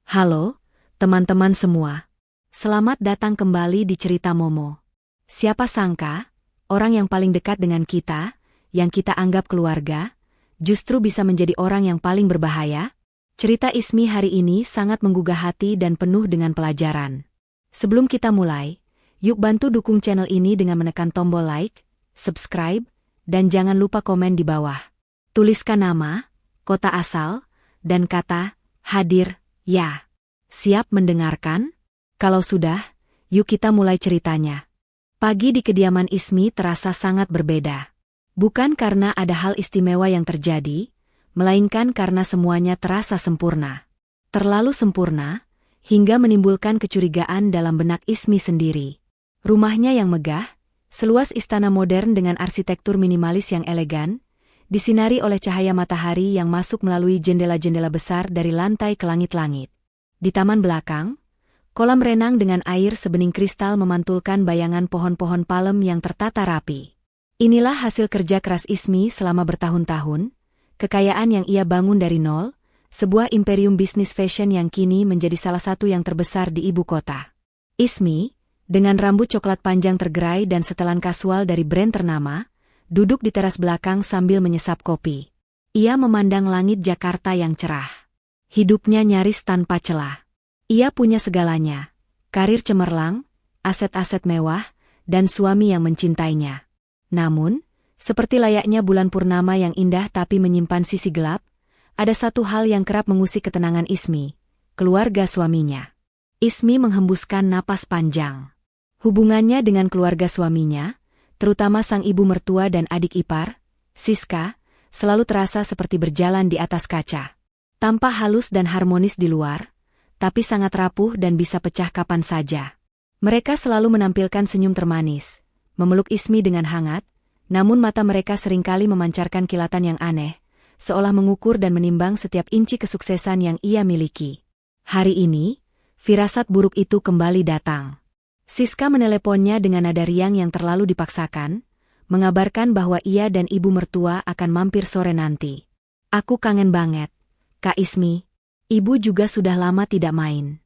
Halo, teman-teman semua. Selamat datang kembali di Cerita Momo. Siapa sangka, orang yang paling dekat dengan kita, yang kita anggap keluarga, justru bisa menjadi orang yang paling berbahaya? Cerita Ismi hari ini sangat menggugah hati dan penuh dengan pelajaran. Sebelum kita mulai, yuk bantu dukung channel ini dengan menekan tombol like, subscribe, dan jangan lupa komen di bawah. Tuliskan nama, kota asal, dan kata, hadir, ya. Siap mendengarkan? Kalau sudah, yuk kita mulai ceritanya. Pagi di kediaman Ismi terasa sangat berbeda. Bukan karena ada hal istimewa yang terjadi, melainkan karena semuanya terasa sempurna. Terlalu sempurna, hingga menimbulkan kecurigaan dalam benak Ismi sendiri. Rumahnya yang megah, seluas istana modern dengan arsitektur minimalis yang elegan, disinari oleh cahaya matahari yang masuk melalui jendela-jendela besar dari lantai ke langit-langit. Di taman belakang, kolam renang dengan air sebening kristal memantulkan bayangan pohon-pohon palem yang tertata rapi. Inilah hasil kerja keras Ismi selama bertahun-tahun, kekayaan yang ia bangun dari nol, sebuah imperium bisnis fashion yang kini menjadi salah satu yang terbesar di ibu kota. Ismi, dengan rambut coklat panjang tergerai dan setelan kasual dari brand ternama, duduk di teras belakang sambil menyesap kopi. Ia memandang langit Jakarta yang cerah. Hidupnya nyaris tanpa celah. Ia punya segalanya, karir cemerlang, aset-aset mewah, dan suami yang mencintainya. Namun, seperti layaknya bulan purnama yang indah tapi menyimpan sisi gelap, ada satu hal yang kerap mengusik ketenangan Ismi, keluarga suaminya. Ismi menghembuskan napas panjang. Hubungannya dengan keluarga suaminya, terutama sang ibu mertua dan adik ipar, Siska, selalu terasa seperti berjalan di atas kaca. Tampak halus dan harmonis di luar, tapi sangat rapuh dan bisa pecah kapan saja. Mereka selalu menampilkan senyum termanis, memeluk Ismi dengan hangat, namun mata mereka seringkali memancarkan kilatan yang aneh, seolah mengukur dan menimbang setiap inci kesuksesan yang ia miliki. Hari ini, firasat buruk itu kembali datang. Siska meneleponnya dengan nada riang yang terlalu dipaksakan, mengabarkan bahwa ia dan ibu mertua akan mampir sore nanti. "Aku kangen banget, Kak Ismi. Ibu juga sudah lama tidak main.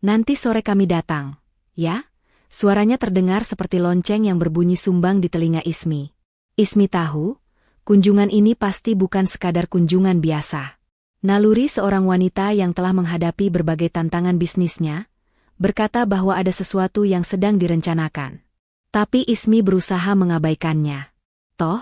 Nanti sore kami datang, ya?" Suaranya terdengar seperti lonceng yang berbunyi sumbang di telinga Ismi. Ismi tahu, kunjungan ini pasti bukan sekadar kunjungan biasa. Naluri seorang wanita yang telah menghadapi berbagai tantangan bisnisnya, berkata bahwa ada sesuatu yang sedang direncanakan. Tapi Ismi berusaha mengabaikannya. Toh,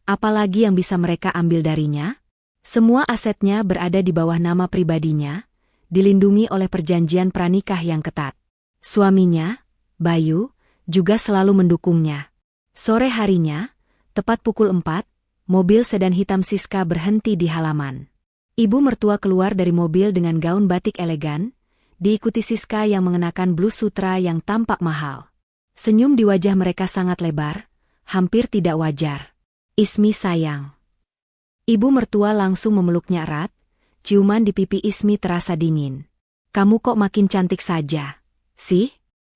apalagi yang bisa mereka ambil darinya? Semua asetnya berada di bawah nama pribadinya, dilindungi oleh perjanjian pranikah yang ketat. Suaminya, Bayu, juga selalu mendukungnya. Sore harinya, tepat pukul 4, mobil sedan hitam Siska berhenti di halaman. Ibu mertua keluar dari mobil dengan gaun batik elegan, diikuti Siska yang mengenakan blus sutra yang tampak mahal. Senyum di wajah mereka sangat lebar, hampir tidak wajar. "Ismi sayang." Ibu mertua langsung memeluknya erat, ciuman di pipi Ismi terasa dingin. "Kamu kok makin cantik saja, sih?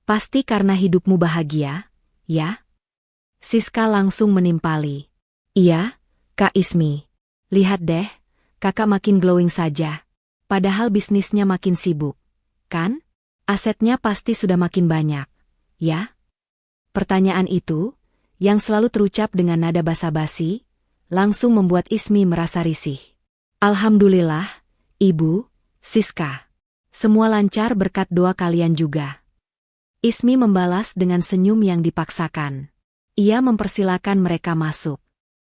Pasti karena hidupmu bahagia, ya?" Siska langsung menimpali. "Iya, Kak Ismi. Lihat deh, kakak makin glowing saja. Padahal bisnisnya makin sibuk, kan? Asetnya pasti sudah makin banyak, ya?" Pertanyaan itu, yang selalu terucap dengan nada basa-basi, langsung membuat Ismi merasa risih. "Alhamdulillah, Ibu, Siska. Semua lancar berkat doa kalian juga." Ismi membalas dengan senyum yang dipaksakan. Ia mempersilakan mereka masuk.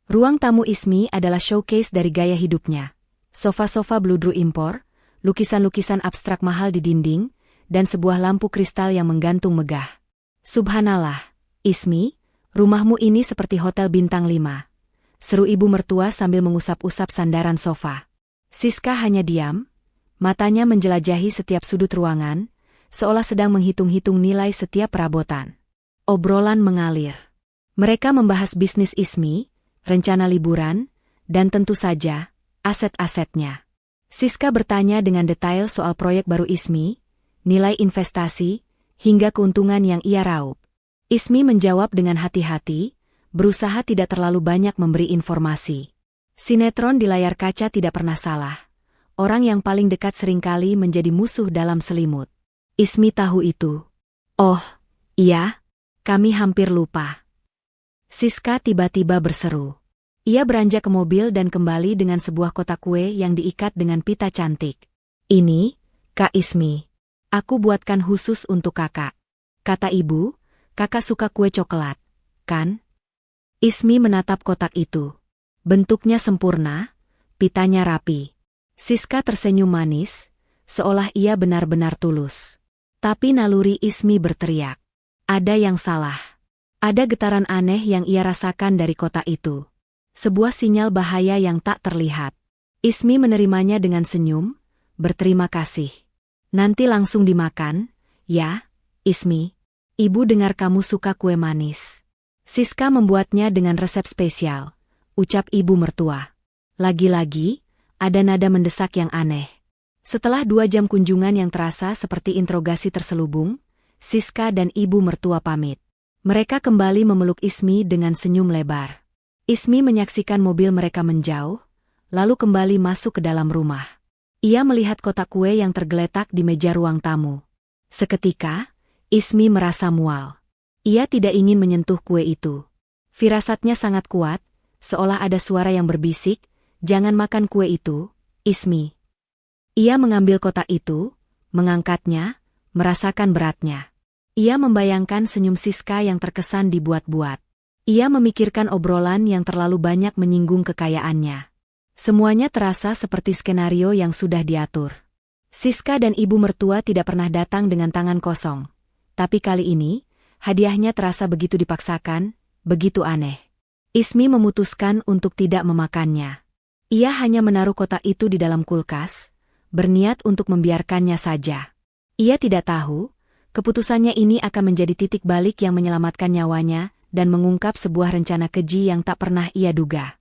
Ruang tamu Ismi adalah showcase dari gaya hidupnya. Sofa-sofa bludru impor, lukisan-lukisan abstrak mahal di dinding, dan sebuah lampu kristal yang menggantung megah. "Subhanallah, Ismi, rumahmu ini seperti hotel bintang 5. Seru ibu mertua sambil mengusap-usap sandaran sofa. Siska hanya diam, matanya menjelajahi setiap sudut ruangan, seolah sedang menghitung-hitung nilai setiap perabotan. Obrolan mengalir. Mereka membahas bisnis Ismi, rencana liburan, dan tentu saja, aset-asetnya. Siska bertanya dengan detail soal proyek baru Ismi, nilai investasi, hingga keuntungan yang ia raup. Ismi menjawab dengan hati-hati, berusaha tidak terlalu banyak memberi informasi. Sinetron di layar kaca tidak pernah salah. orang yang paling dekat seringkali menjadi musuh dalam selimut. Ismi tahu itu. Oh, iya, kami hampir lupa. Siska tiba-tiba berseru. Ia beranjak ke mobil dan kembali dengan sebuah kotak kue yang diikat dengan pita cantik. Ini, Kak Ismi. Aku buatkan khusus untuk kakak. Kata ibu, kakak suka kue coklat, kan? Ismi menatap kotak itu. Bentuknya sempurna, pitanya rapi. Siska tersenyum manis, seolah ia benar-benar tulus. Tapi naluri Ismi berteriak. Ada yang salah. Ada getaran aneh yang ia rasakan dari kotak itu. Sebuah sinyal bahaya yang tak terlihat. Ismi menerimanya dengan senyum, berterima kasih. Nanti langsung dimakan, ya, Ismi. Ibu dengar kamu suka kue manis. Siska membuatnya dengan resep spesial, ucap ibu mertua. Lagi-lagi, ada nada mendesak yang aneh. Setelah 2 jam kunjungan yang terasa seperti interogasi terselubung, Siska dan ibu mertua pamit. Mereka kembali memeluk Ismi dengan senyum lebar. Ismi menyaksikan mobil mereka menjauh, lalu kembali masuk ke dalam rumah. Ia melihat kotak kue yang tergeletak di meja ruang tamu. Seketika, Ismi merasa mual. Ia tidak ingin menyentuh kue itu. Firasatnya sangat kuat, seolah ada suara yang berbisik, "Jangan makan kue itu, Ismi." Ia mengambil kotak itu, mengangkatnya, merasakan beratnya. Ia membayangkan senyum Siska yang terkesan dibuat-buat. Ia memikirkan obrolan yang terlalu banyak menyinggung kekayaannya. Semuanya terasa seperti skenario yang sudah diatur. Siska dan ibu mertua tidak pernah datang dengan tangan kosong. Tapi kali ini, hadiahnya terasa begitu dipaksakan, begitu aneh. Ismi memutuskan untuk tidak memakannya. Ia hanya menaruh kotak itu di dalam kulkas, berniat untuk membiarkannya saja. Ia tidak tahu, keputusannya ini akan menjadi titik balik yang menyelamatkan nyawanya dan mengungkap sebuah rencana keji yang tak pernah ia duga.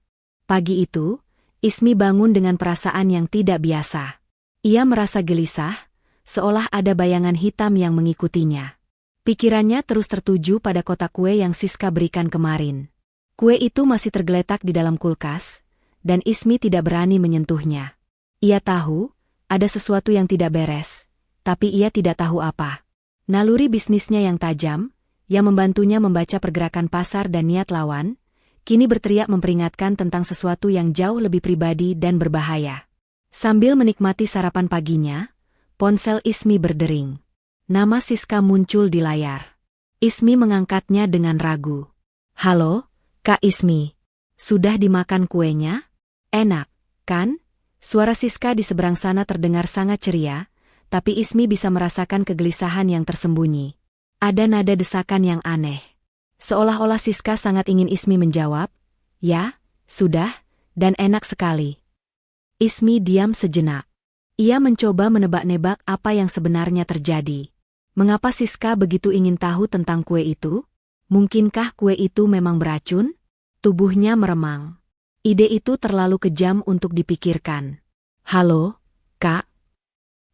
Pagi itu, Ismi bangun dengan perasaan yang tidak biasa. Ia merasa gelisah, seolah ada bayangan hitam yang mengikutinya. Pikirannya terus tertuju pada kotak kue yang Siska berikan kemarin. Kue itu masih tergeletak di dalam kulkas, dan Ismi tidak berani menyentuhnya. Ia tahu, ada sesuatu yang tidak beres, tapi ia tidak tahu apa. Naluri bisnisnya yang tajam, yang membantunya membaca pergerakan pasar dan niat lawan, kini berteriak memperingatkan tentang sesuatu yang jauh lebih pribadi dan berbahaya. Sambil menikmati sarapan paginya, ponsel Ismi berdering. Nama Siska muncul di layar. Ismi mengangkatnya dengan ragu. "Halo, Kak Ismi. Sudah dimakan kuenya? Enak, kan?" Suara Siska di seberang sana terdengar sangat ceria, tapi Ismi bisa merasakan kegelisahan yang tersembunyi. Ada nada desakan yang aneh. Seolah-olah Siska sangat ingin Ismi menjawab, "Ya, sudah, dan enak sekali." Ismi diam sejenak. Ia mencoba menebak-nebak apa yang sebenarnya terjadi. Mengapa Siska begitu ingin tahu tentang kue itu? Mungkinkah kue itu memang beracun? Tubuhnya meremang. Ide itu terlalu kejam untuk dipikirkan. "Halo, Kak?"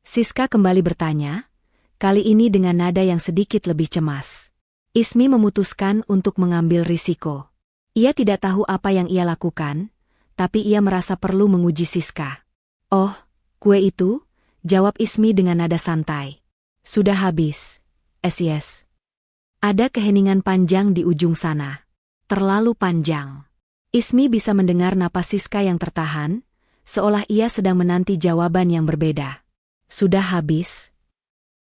Siska kembali bertanya, kali ini dengan nada yang sedikit lebih cemas. Ismi memutuskan untuk mengambil risiko. Ia tidak tahu apa yang ia lakukan, tapi ia merasa perlu menguji Siska. "Oh, kue itu?" jawab Ismi dengan nada santai. "Sudah habis." Yes. Ada keheningan panjang di ujung sana. Terlalu panjang. Ismi bisa mendengar napas Siska yang tertahan, seolah ia sedang menanti jawaban yang berbeda. "Sudah habis?"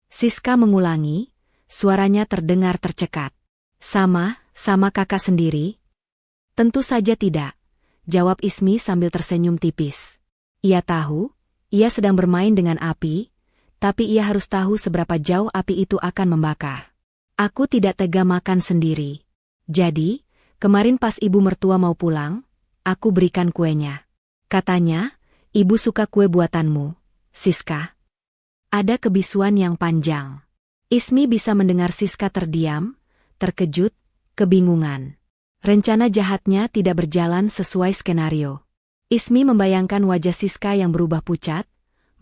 Siska mengulangi, suaranya terdengar tercekat. Sama kakak sendiri?" "Tentu saja tidak," jawab Ismi sambil tersenyum tipis. Ia tahu, ia sedang bermain dengan api, tapi ia harus tahu seberapa jauh api itu akan membakar. "Aku tidak tega makan sendiri. Jadi, kemarin pas ibu mertua mau pulang, aku berikan kuenya. Katanya, ibu suka kue buatanmu, Siska." Ada kebisuan yang panjang. Ismi bisa mendengar Siska terdiam, terkejut, kebingungan. Rencana jahatnya tidak berjalan sesuai skenario. Ismi membayangkan wajah Siska yang berubah pucat,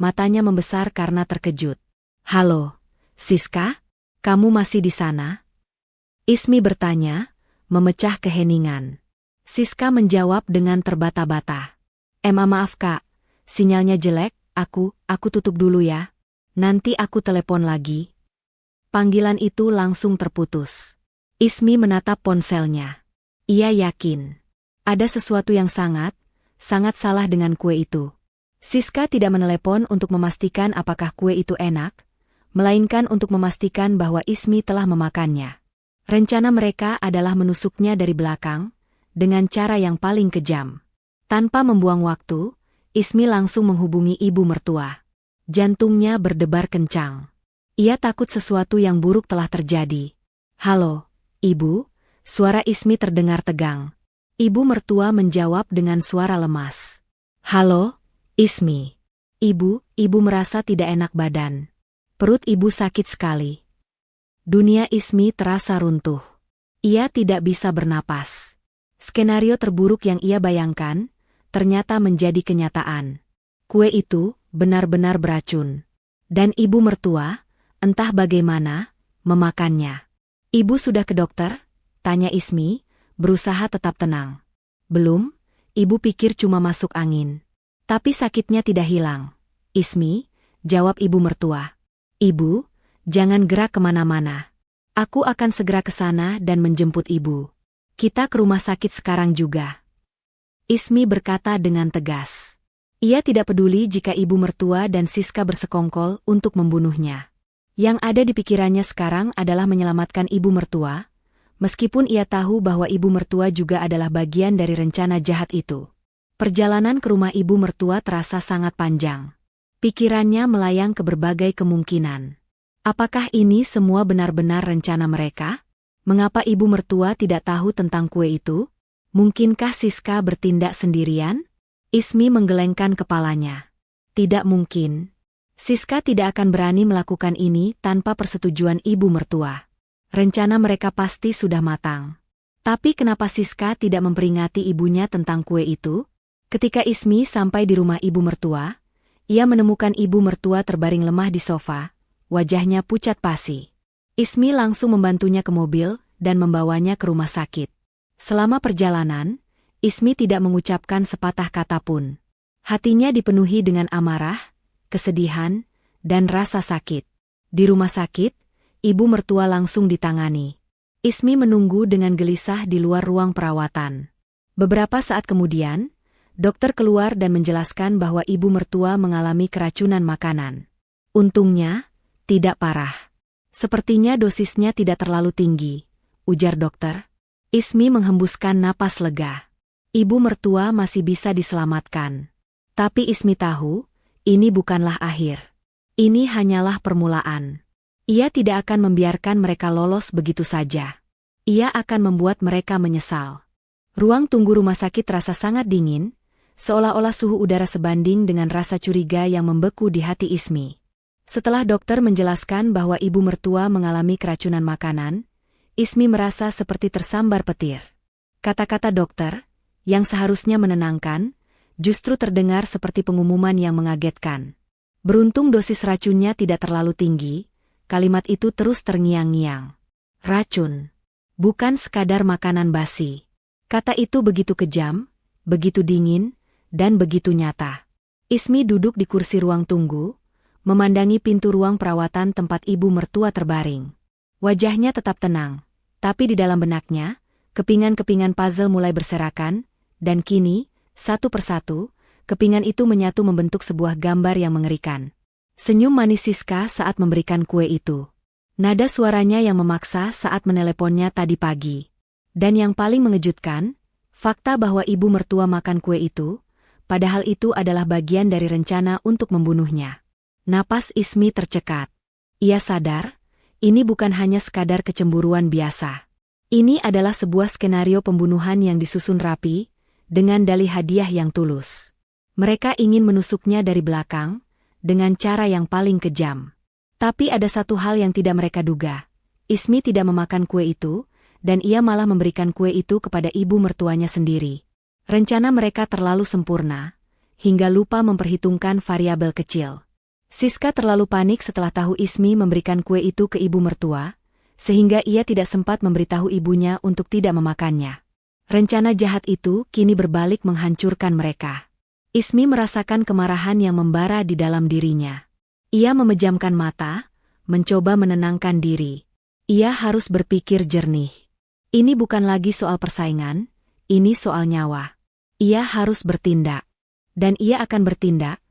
matanya membesar karena terkejut. "Halo, Siska? Kamu masih di sana?" Ismi bertanya, memecah keheningan. Siska menjawab dengan terbata-bata. Maaf Kak, sinyalnya jelek, Aku tutup dulu ya. Nanti aku telepon lagi. Panggilan itu langsung terputus. Ismi menatap ponselnya. Ia yakin ada sesuatu yang sangat salah dengan kue itu. Siska tidak menelepon untuk memastikan apakah kue itu enak, melainkan untuk memastikan bahwa Ismi telah memakannya. Rencana mereka adalah menusuknya dari belakang, dengan cara yang paling kejam. Tanpa membuang waktu, Ismi langsung menghubungi ibu mertua. Jantungnya berdebar kencang. Ia takut sesuatu yang buruk telah terjadi. Halo, Ibu, suara Ismi terdengar tegang. Ibu mertua menjawab dengan suara lemas. Halo, Ismi. Ibu merasa tidak enak badan. Perut ibu sakit sekali. Dunia Ismi terasa runtuh. Ia tidak bisa bernapas. Skenario terburuk yang ia bayangkan ternyata menjadi kenyataan. Kue itu benar-benar beracun. Dan ibu mertua, entah bagaimana, memakannya. Ibu sudah ke dokter? Tanya Ismi, berusaha tetap tenang. Belum, ibu pikir cuma masuk angin. Tapi sakitnya tidak hilang. Ismi, jawab ibu mertua. Ibu, jangan gerak kemana-mana. Aku akan segera ke sana dan menjemput ibu. Kita ke rumah sakit sekarang juga. Ismi berkata dengan tegas. Ia tidak peduli jika ibu mertua dan Siska bersekongkol untuk membunuhnya. Yang ada di pikirannya sekarang adalah menyelamatkan ibu mertua, meskipun ia tahu bahwa ibu mertua juga adalah bagian dari rencana jahat itu. Perjalanan ke rumah ibu mertua terasa sangat panjang. Pikirannya melayang ke berbagai kemungkinan. Apakah ini semua benar-benar rencana mereka? Mengapa ibu mertua tidak tahu tentang kue itu? Mungkinkah Siska bertindak sendirian? Ismi menggelengkan kepalanya. Tidak mungkin. Siska tidak akan berani melakukan ini tanpa persetujuan ibu mertua. Rencana mereka pasti sudah matang. Tapi kenapa Siska tidak memperingati ibunya tentang kue itu? Ketika Ismi sampai di rumah ibu mertua, ia menemukan ibu mertua terbaring lemah di sofa, wajahnya pucat pasi. Ismi langsung membantunya ke mobil dan membawanya ke rumah sakit. Selama perjalanan, Ismi tidak mengucapkan sepatah kata pun. Hatinya dipenuhi dengan amarah, kesedihan, dan rasa sakit. Di rumah sakit, ibu mertua langsung ditangani. Ismi menunggu dengan gelisah di luar ruang perawatan. Beberapa saat kemudian, dokter keluar dan menjelaskan bahwa ibu mertua mengalami keracunan makanan. Untungnya, tidak parah. Sepertinya dosisnya tidak terlalu tinggi, ujar dokter. Ismi menghembuskan napas lega. Ibu mertua masih bisa diselamatkan. Tapi Ismi tahu, ini bukanlah akhir. Ini hanyalah permulaan. Ia tidak akan membiarkan mereka lolos begitu saja. Ia akan membuat mereka menyesal. Ruang tunggu rumah sakit terasa sangat dingin, seolah-olah suhu udara sebanding dengan rasa curiga yang membeku di hati Ismi. Setelah dokter menjelaskan bahwa ibu mertua mengalami keracunan makanan, Ismi merasa seperti tersambar petir. Kata-kata dokter, yang seharusnya menenangkan, justru terdengar seperti pengumuman yang mengagetkan. Beruntung dosis racunnya tidak terlalu tinggi, kalimat itu terus terngiang-ngiang. Racun. Bukan sekadar makanan basi. Kata itu begitu kejam, begitu dingin, dan begitu nyata. Ismi duduk di kursi ruang tunggu, memandangi pintu ruang perawatan tempat ibu mertua terbaring. Wajahnya tetap tenang, tapi di dalam benaknya, kepingan-kepingan puzzle mulai berserakan, dan kini, satu persatu, kepingan itu menyatu membentuk sebuah gambar yang mengerikan. Senyum manis Siska saat memberikan kue itu. Nada suaranya yang memaksa saat meneleponnya tadi pagi. Dan yang paling mengejutkan, fakta bahwa ibu mertua makan kue itu, padahal itu adalah bagian dari rencana untuk membunuhnya. Napas Ismi tercekat. Ia sadar, ini bukan hanya sekadar kecemburuan biasa. Ini adalah sebuah skenario pembunuhan yang disusun rapi, dengan dalih hadiah yang tulus. Mereka ingin menusuknya dari belakang, dengan cara yang paling kejam. Tapi ada satu hal yang tidak mereka duga. Ismi tidak memakan kue itu, dan ia malah memberikan kue itu kepada ibu mertuanya sendiri. Rencana mereka terlalu sempurna, hingga lupa memperhitungkan variabel kecil. Siska terlalu panik setelah tahu Ismi memberikan kue itu ke ibu mertua, sehingga ia tidak sempat memberitahu ibunya untuk tidak memakannya. Rencana jahat itu kini berbalik menghancurkan mereka. Ismi merasakan kemarahan yang membara di dalam dirinya. Ia memejamkan mata, mencoba menenangkan diri. Ia harus berpikir jernih. Ini bukan lagi soal persaingan, ini soal nyawa. Ia harus bertindak. Dan ia akan bertindak,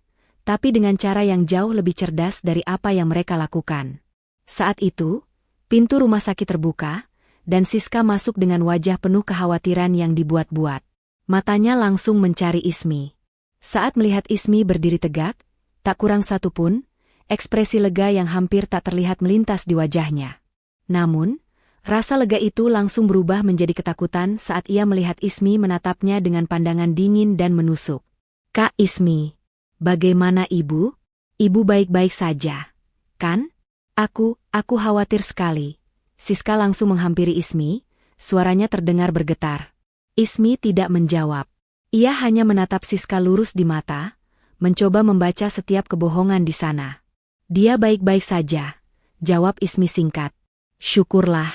tapi dengan cara yang jauh lebih cerdas dari apa yang mereka lakukan. Saat itu, pintu rumah sakit terbuka, dan Siska masuk dengan wajah penuh kekhawatiran yang dibuat-buat. Matanya langsung mencari Ismi. Saat melihat Ismi berdiri tegak, tak kurang satu pun, ekspresi lega yang hampir tak terlihat melintas di wajahnya. Namun, rasa lega itu langsung berubah menjadi ketakutan saat ia melihat Ismi menatapnya dengan pandangan dingin dan menusuk. "Kak Ismi, bagaimana ibu? Ibu baik-baik saja, kan? Aku khawatir sekali." Siska langsung menghampiri Ismi, suaranya terdengar bergetar. Ismi tidak menjawab. Ia hanya menatap Siska lurus di mata, mencoba membaca setiap kebohongan di sana. "Dia baik-baik saja," jawab Ismi singkat. "Syukurlah.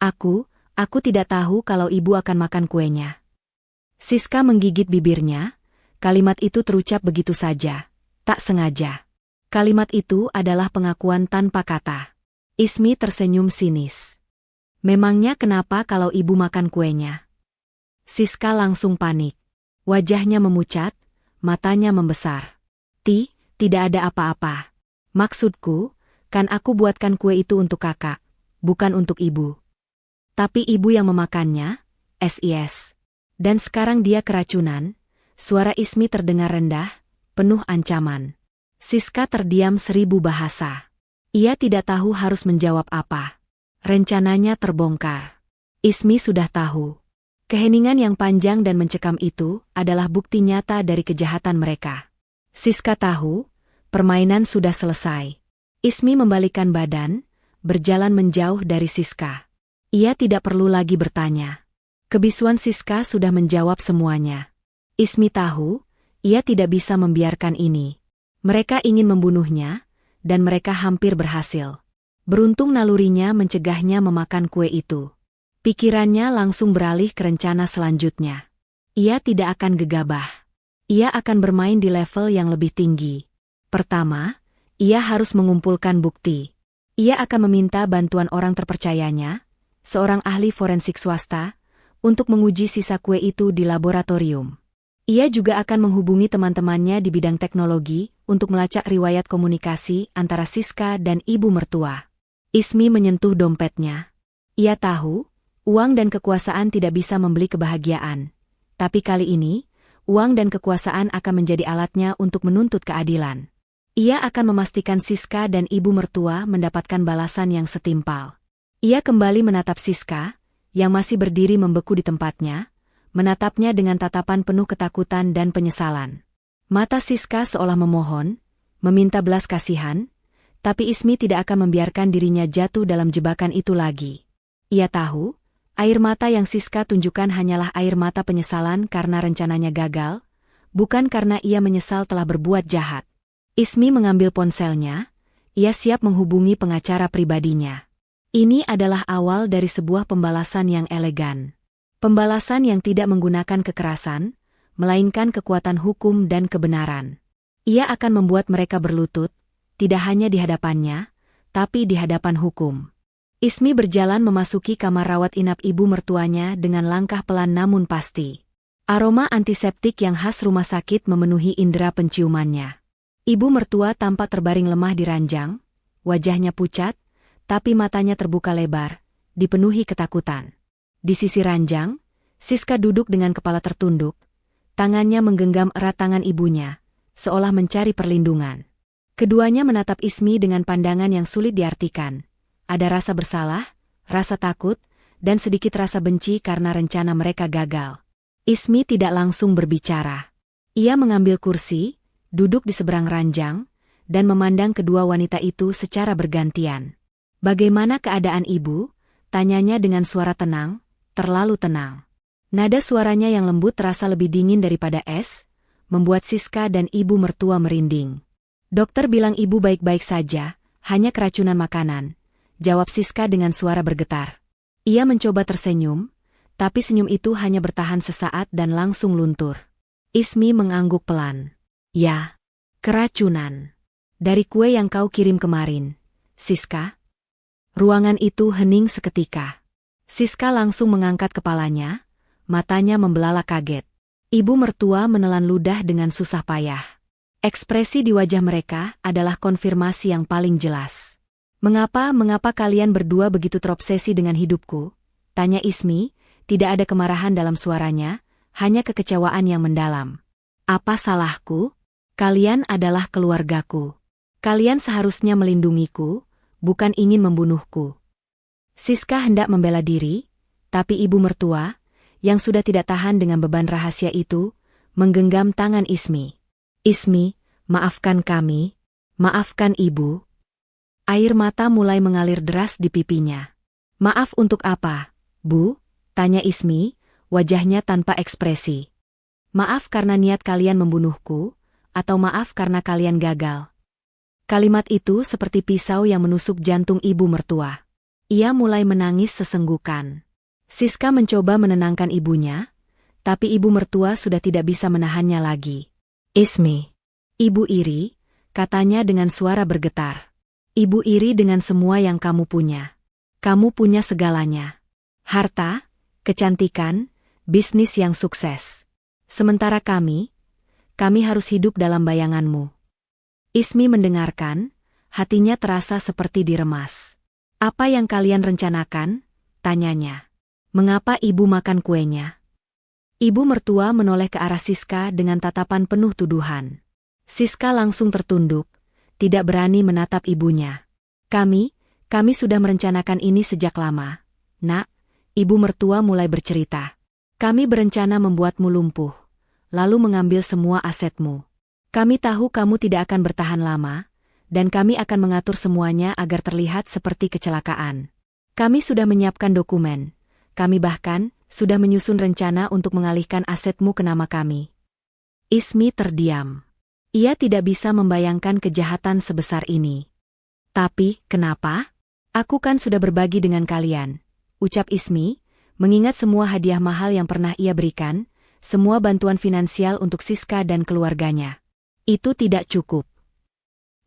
Aku tidak tahu kalau ibu akan makan kuenya." Siska menggigit bibirnya, kalimat itu terucap begitu saja, tak sengaja. Kalimat itu adalah pengakuan tanpa kata. Ismi tersenyum sinis. "Memangnya kenapa kalau ibu makan kuenya?" Siska langsung panik. Wajahnya memucat, matanya membesar. Tidak ada apa-apa. Maksudku, kan aku buatkan kue itu untuk kakak, bukan untuk ibu." "Tapi ibu yang memakannya, SIS. Dan sekarang dia keracunan." Suara Ismi terdengar rendah, penuh ancaman. Siska terdiam 1000 bahasa. Ia tidak tahu harus menjawab apa. Rencananya terbongkar. Ismi sudah tahu. Keheningan yang panjang dan mencekam itu adalah bukti nyata dari kejahatan mereka. Siska tahu, permainan sudah selesai. Ismi membalikkan badan, berjalan menjauh dari Siska. Ia tidak perlu lagi bertanya. Kebisuan Siska sudah menjawab semuanya. Ismi tahu, ia tidak bisa membiarkan ini. Mereka ingin membunuhnya, dan mereka hampir berhasil. Beruntung nalurinya mencegahnya memakan kue itu. Pikirannya langsung beralih ke rencana selanjutnya. Ia tidak akan gegabah. Ia akan bermain di level yang lebih tinggi. Pertama, ia harus mengumpulkan bukti. Ia akan meminta bantuan orang terpercayanya, seorang ahli forensik swasta, untuk menguji sisa kue itu di laboratorium. Ia juga akan menghubungi teman-temannya di bidang teknologi untuk melacak riwayat komunikasi antara Siska dan ibu mertua. Ismi menyentuh dompetnya. Ia tahu, uang dan kekuasaan tidak bisa membeli kebahagiaan. Tapi kali ini, uang dan kekuasaan akan menjadi alatnya untuk menuntut keadilan. Ia akan memastikan Siska dan ibu mertua mendapatkan balasan yang setimpal. Ia kembali menatap Siska, yang masih berdiri membeku di tempatnya, menatapnya dengan tatapan penuh ketakutan dan penyesalan. Mata Siska seolah memohon, meminta belas kasihan, tapi Ismi tidak akan membiarkan dirinya jatuh dalam jebakan itu lagi. Ia tahu, air mata yang Siska tunjukkan hanyalah air mata penyesalan karena rencananya gagal, bukan karena ia menyesal telah berbuat jahat. Ismi mengambil ponselnya, ia siap menghubungi pengacara pribadinya. Ini adalah awal dari sebuah pembalasan yang elegan. Pembalasan yang tidak menggunakan kekerasan, melainkan kekuatan hukum dan kebenaran. Ia akan membuat mereka berlutut, tidak hanya di hadapannya, tapi di hadapan hukum. Ismi berjalan memasuki kamar rawat inap ibu mertuanya dengan langkah pelan namun pasti. Aroma antiseptik yang khas rumah sakit memenuhi indera penciumannya. Ibu mertua tampak terbaring lemah di ranjang, wajahnya pucat, tapi matanya terbuka lebar, dipenuhi ketakutan. Di sisi ranjang, Siska duduk dengan kepala tertunduk, tangannya menggenggam erat tangan ibunya, seolah mencari perlindungan. Keduanya menatap Ismi dengan pandangan yang sulit diartikan. Ada rasa bersalah, rasa takut, dan sedikit rasa benci karena rencana mereka gagal. Ismi tidak langsung berbicara. Ia mengambil kursi, duduk di seberang ranjang, dan memandang kedua wanita itu secara bergantian. "Bagaimana keadaan ibu?" tanyanya dengan suara tenang, terlalu tenang. Nada suaranya yang lembut terasa lebih dingin daripada es, membuat Siska dan ibu mertua merinding. "Dokter bilang ibu baik-baik saja, hanya keracunan makanan," jawab Siska dengan suara bergetar. Ia mencoba tersenyum, tapi senyum itu hanya bertahan sesaat dan langsung luntur. Ismi mengangguk pelan. Ya, keracunan. Dari kue yang kau kirim kemarin, Siska. Ruangan itu hening seketika. Siska langsung mengangkat kepalanya, matanya membelalak kaget. Ibu mertua menelan ludah dengan susah payah. Ekspresi di wajah mereka adalah konfirmasi yang paling jelas. Mengapa kalian berdua begitu terobsesi dengan hidupku? Tanya Ismi, tidak ada kemarahan dalam suaranya, hanya kekecewaan yang mendalam. Apa salahku? Kalian adalah keluargaku. Kalian seharusnya melindungiku, bukan ingin membunuhku. Siska hendak membela diri, tapi ibu mertua, yang sudah tidak tahan dengan beban rahasia itu, menggenggam tangan Ismi. Ismi, maafkan kami, maafkan ibu. Air mata mulai mengalir deras di pipinya. Maaf untuk apa, Bu? Tanya Ismi, wajahnya tanpa ekspresi. Maaf karena niat kalian membunuhku, atau maaf karena kalian gagal. Kalimat itu seperti pisau yang menusuk jantung ibu mertua. Ia mulai menangis sesenggukan. Siska mencoba menenangkan ibunya, tapi ibu mertua sudah tidak bisa menahannya lagi. Ismi, ibu iri, katanya dengan suara bergetar. Ibu iri dengan semua yang kamu punya. Kamu punya segalanya. Harta, kecantikan, bisnis yang sukses. Sementara kami harus hidup dalam bayanganmu. Ismi mendengarkan, hatinya terasa seperti diremas. Apa yang kalian rencanakan? Tanyanya. Mengapa ibu makan kuenya? Ibu mertua menoleh ke arah Siska dengan tatapan penuh tuduhan. Siska langsung tertunduk, tidak berani menatap ibunya. Kami sudah merencanakan ini sejak lama. Nak, ibu mertua mulai bercerita. Kami berencana membuatmu lumpuh, lalu mengambil semua asetmu. Kami tahu kamu tidak akan bertahan lama, dan kami akan mengatur semuanya agar terlihat seperti kecelakaan. Kami sudah menyiapkan dokumen. Kami bahkan sudah menyusun rencana untuk mengalihkan asetmu ke nama kami. Ismi terdiam. Ia tidak bisa membayangkan kejahatan sebesar ini. Tapi, kenapa? Aku kan sudah berbagi dengan kalian, ucap Ismi, mengingat semua hadiah mahal yang pernah ia berikan, semua bantuan finansial untuk Siska dan keluarganya. Itu tidak cukup.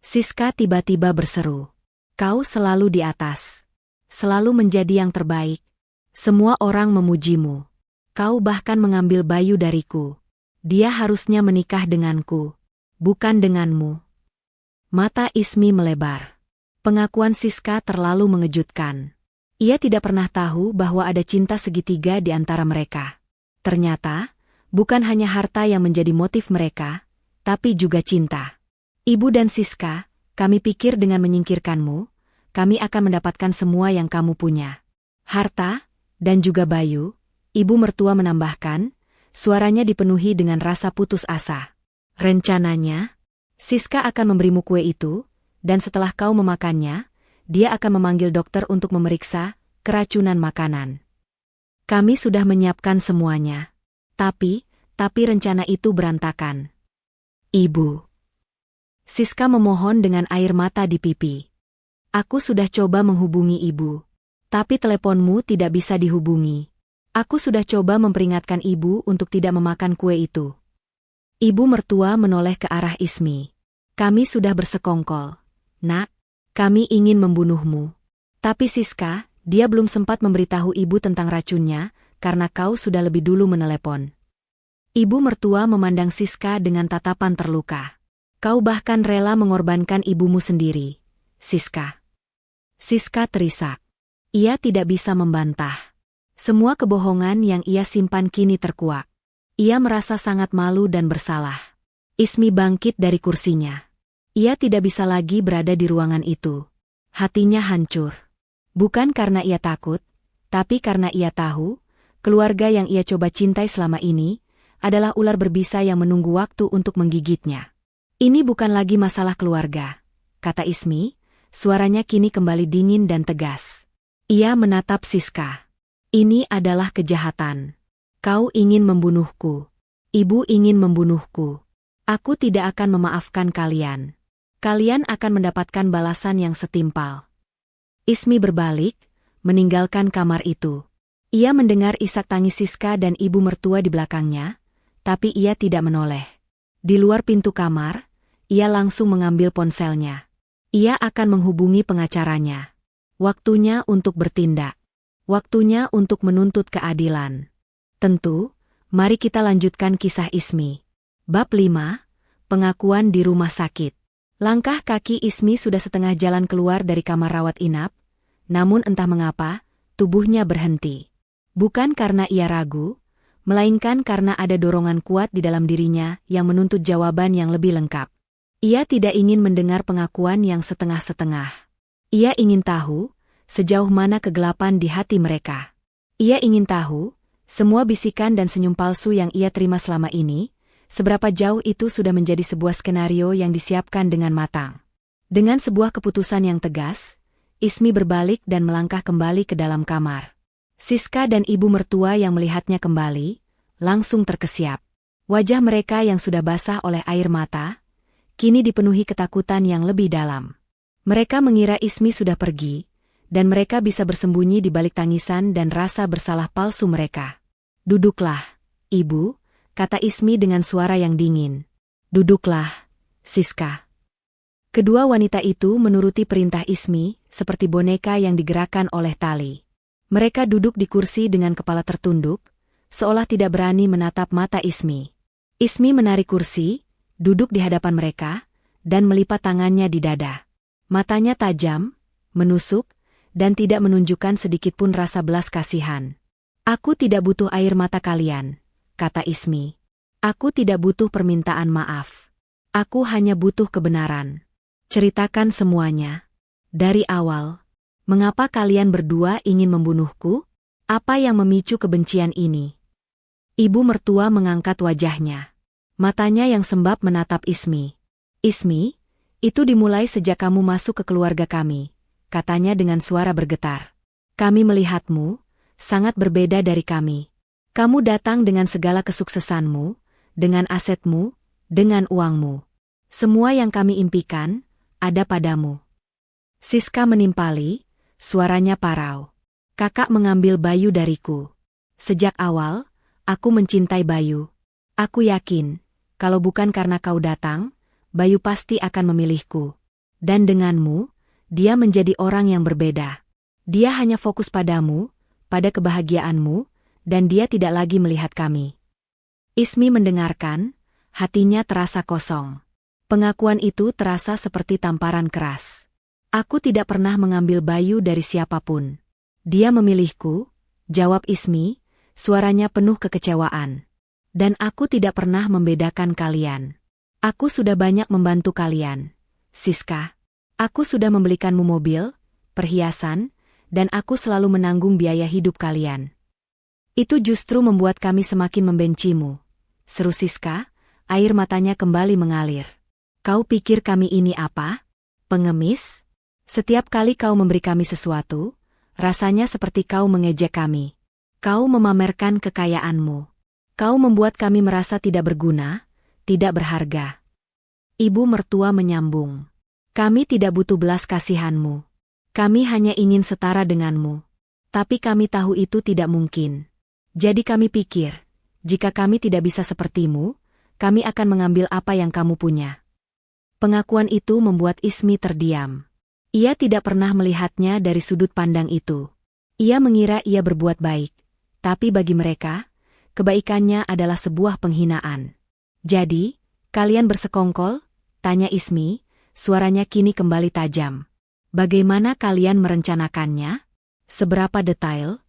Siska tiba-tiba berseru. Kau selalu di atas. Selalu menjadi yang terbaik. Semua orang memujimu. Kau bahkan mengambil Bayu dariku. Dia harusnya menikah denganku, bukan denganmu. Mata Ismi melebar. Pengakuan Siska terlalu mengejutkan. Ia tidak pernah tahu bahwa ada cinta segitiga di antara mereka. Ternyata, bukan hanya harta yang menjadi motif mereka, tapi juga cinta. Ibu dan Siska, kami pikir dengan menyingkirkanmu, kami akan mendapatkan semua yang kamu punya. Harta, dan juga Bayu, ibu mertua menambahkan, suaranya dipenuhi dengan rasa putus asa. Rencananya, Siska akan memberimu kue itu, dan setelah kau memakannya, dia akan memanggil dokter untuk memeriksa keracunan makanan. Kami sudah menyiapkan semuanya. Tapi rencana itu berantakan. Ibu. Siska memohon dengan air mata di pipi. Aku sudah coba menghubungi ibu. Tapi teleponmu tidak bisa dihubungi. Aku sudah coba memperingatkan ibu untuk tidak memakan kue itu. Ibu mertua menoleh ke arah Ismi. Kami sudah bersekongkol. Nak, kami ingin membunuhmu. Tapi Siska, dia belum sempat memberitahu ibu tentang racunnya, karena kau sudah lebih dulu menelepon. Ibu mertua memandang Siska dengan tatapan terluka. Kau bahkan rela mengorbankan ibumu sendiri, Siska. Siska terisak. Ia tidak bisa membantah. Semua kebohongan yang ia simpan kini terkuak. Ia merasa sangat malu dan bersalah. Ismi bangkit dari kursinya. Ia tidak bisa lagi berada di ruangan itu. Hatinya hancur. Bukan karena ia takut, tapi karena ia tahu, keluarga yang ia coba cintai selama ini, adalah ular berbisa yang menunggu waktu untuk menggigitnya. Ini bukan lagi masalah keluarga, kata Ismi, suaranya kini kembali dingin dan tegas. Ia menatap Siska. Ini adalah kejahatan. Kau ingin membunuhku. Ibu ingin membunuhku. Aku tidak akan memaafkan kalian. Kalian akan mendapatkan balasan yang setimpal. Ismi berbalik, meninggalkan kamar itu. Ia mendengar isak tangis Siska dan ibu mertua di belakangnya, tapi ia tidak menoleh. Di luar pintu kamar, ia langsung mengambil ponselnya. Ia akan menghubungi pengacaranya. Waktunya untuk bertindak. Waktunya untuk menuntut keadilan. Tentu, mari kita lanjutkan kisah Ismi. Bab 5, Pengakuan di rumah sakit. Langkah kaki Ismi sudah setengah jalan keluar dari kamar rawat inap, namun entah mengapa, tubuhnya berhenti. Bukan karena ia ragu, melainkan karena ada dorongan kuat di dalam dirinya yang menuntut jawaban yang lebih lengkap. Ia tidak ingin mendengar pengakuan yang setengah-setengah. Ia ingin tahu, sejauh mana kegelapan di hati mereka. Ia ingin tahu, semua bisikan dan senyum palsu yang ia terima selama ini, seberapa jauh itu sudah menjadi sebuah skenario yang disiapkan dengan matang. Dengan sebuah keputusan yang tegas, Ismi berbalik dan melangkah kembali ke dalam kamar. Siska dan ibu mertua yang melihatnya kembali, langsung terkesiap. Wajah mereka yang sudah basah oleh air mata, kini dipenuhi ketakutan yang lebih dalam. Mereka mengira Ismi sudah pergi, dan mereka bisa bersembunyi di balik tangisan dan rasa bersalah palsu mereka. "Duduklah, ibu," kata Ismi dengan suara yang dingin. "Duduklah, Siska." Kedua wanita itu menuruti perintah Ismi, seperti boneka yang digerakkan oleh tali. Mereka duduk di kursi dengan kepala tertunduk, seolah tidak berani menatap mata Ismi. Ismi menarik kursi, duduk di hadapan mereka, dan melipat tangannya di dada. Matanya tajam, menusuk, dan tidak menunjukkan sedikitpun rasa belas kasihan. "Aku tidak butuh air mata kalian," kata Ismi. "Aku tidak butuh permintaan maaf. Aku hanya butuh kebenaran. Ceritakan semuanya. Dari awal. Mengapa kalian berdua ingin membunuhku? Apa yang memicu kebencian ini?" Ibu mertua mengangkat wajahnya. Matanya yang sembab menatap Ismi. "Ismi, itu dimulai sejak kamu masuk ke keluarga kami," katanya dengan suara bergetar. "Kami melihatmu, sangat berbeda dari kami. Kamu datang dengan segala kesuksesanmu, dengan asetmu, dengan uangmu. Semua yang kami impikan, ada padamu." Siska menimpali, suaranya parau. "Kakak mengambil Bayu dariku. Sejak awal, aku mencintai Bayu. Aku yakin, kalau bukan karena kau datang, Bayu pasti akan memilihku. Dan denganmu, dia menjadi orang yang berbeda. Dia hanya fokus padamu, pada kebahagiaanmu, dan dia tidak lagi melihat kami." Ismi mendengarkan, hatinya terasa kosong. Pengakuan itu terasa seperti tamparan keras. "Aku tidak pernah mengambil Bayu dari siapapun. Dia memilihku," jawab Ismi, suaranya penuh kekecewaan. "Dan aku tidak pernah membedakan kalian. Aku sudah banyak membantu kalian, Siska. Aku sudah membelikanmu mobil, perhiasan, dan aku selalu menanggung biaya hidup kalian. Itu justru membuat kami semakin membencimu," seru Siska, air matanya kembali mengalir. "Kau pikir kami ini apa? Pengemis? Setiap kali kau memberi kami sesuatu, rasanya seperti kau mengejek kami. Kau memamerkan kekayaanmu. Kau membuat kami merasa tidak berguna, tidak berharga." Ibu mertua menyambung. "Kami tidak butuh belas kasihanmu. Kami hanya ingin setara denganmu. Tapi kami tahu itu tidak mungkin. Jadi kami pikir, jika kami tidak bisa sepertimu, kami akan mengambil apa yang kamu punya." Pengakuan itu membuat Ismi terdiam. Ia tidak pernah melihatnya dari sudut pandang itu. Ia mengira ia berbuat baik, tapi bagi mereka, kebaikannya adalah sebuah penghinaan. "Jadi, kalian bersekongkol?" tanya Ismi, suaranya kini kembali tajam. "Bagaimana kalian merencanakannya? Seberapa detail?"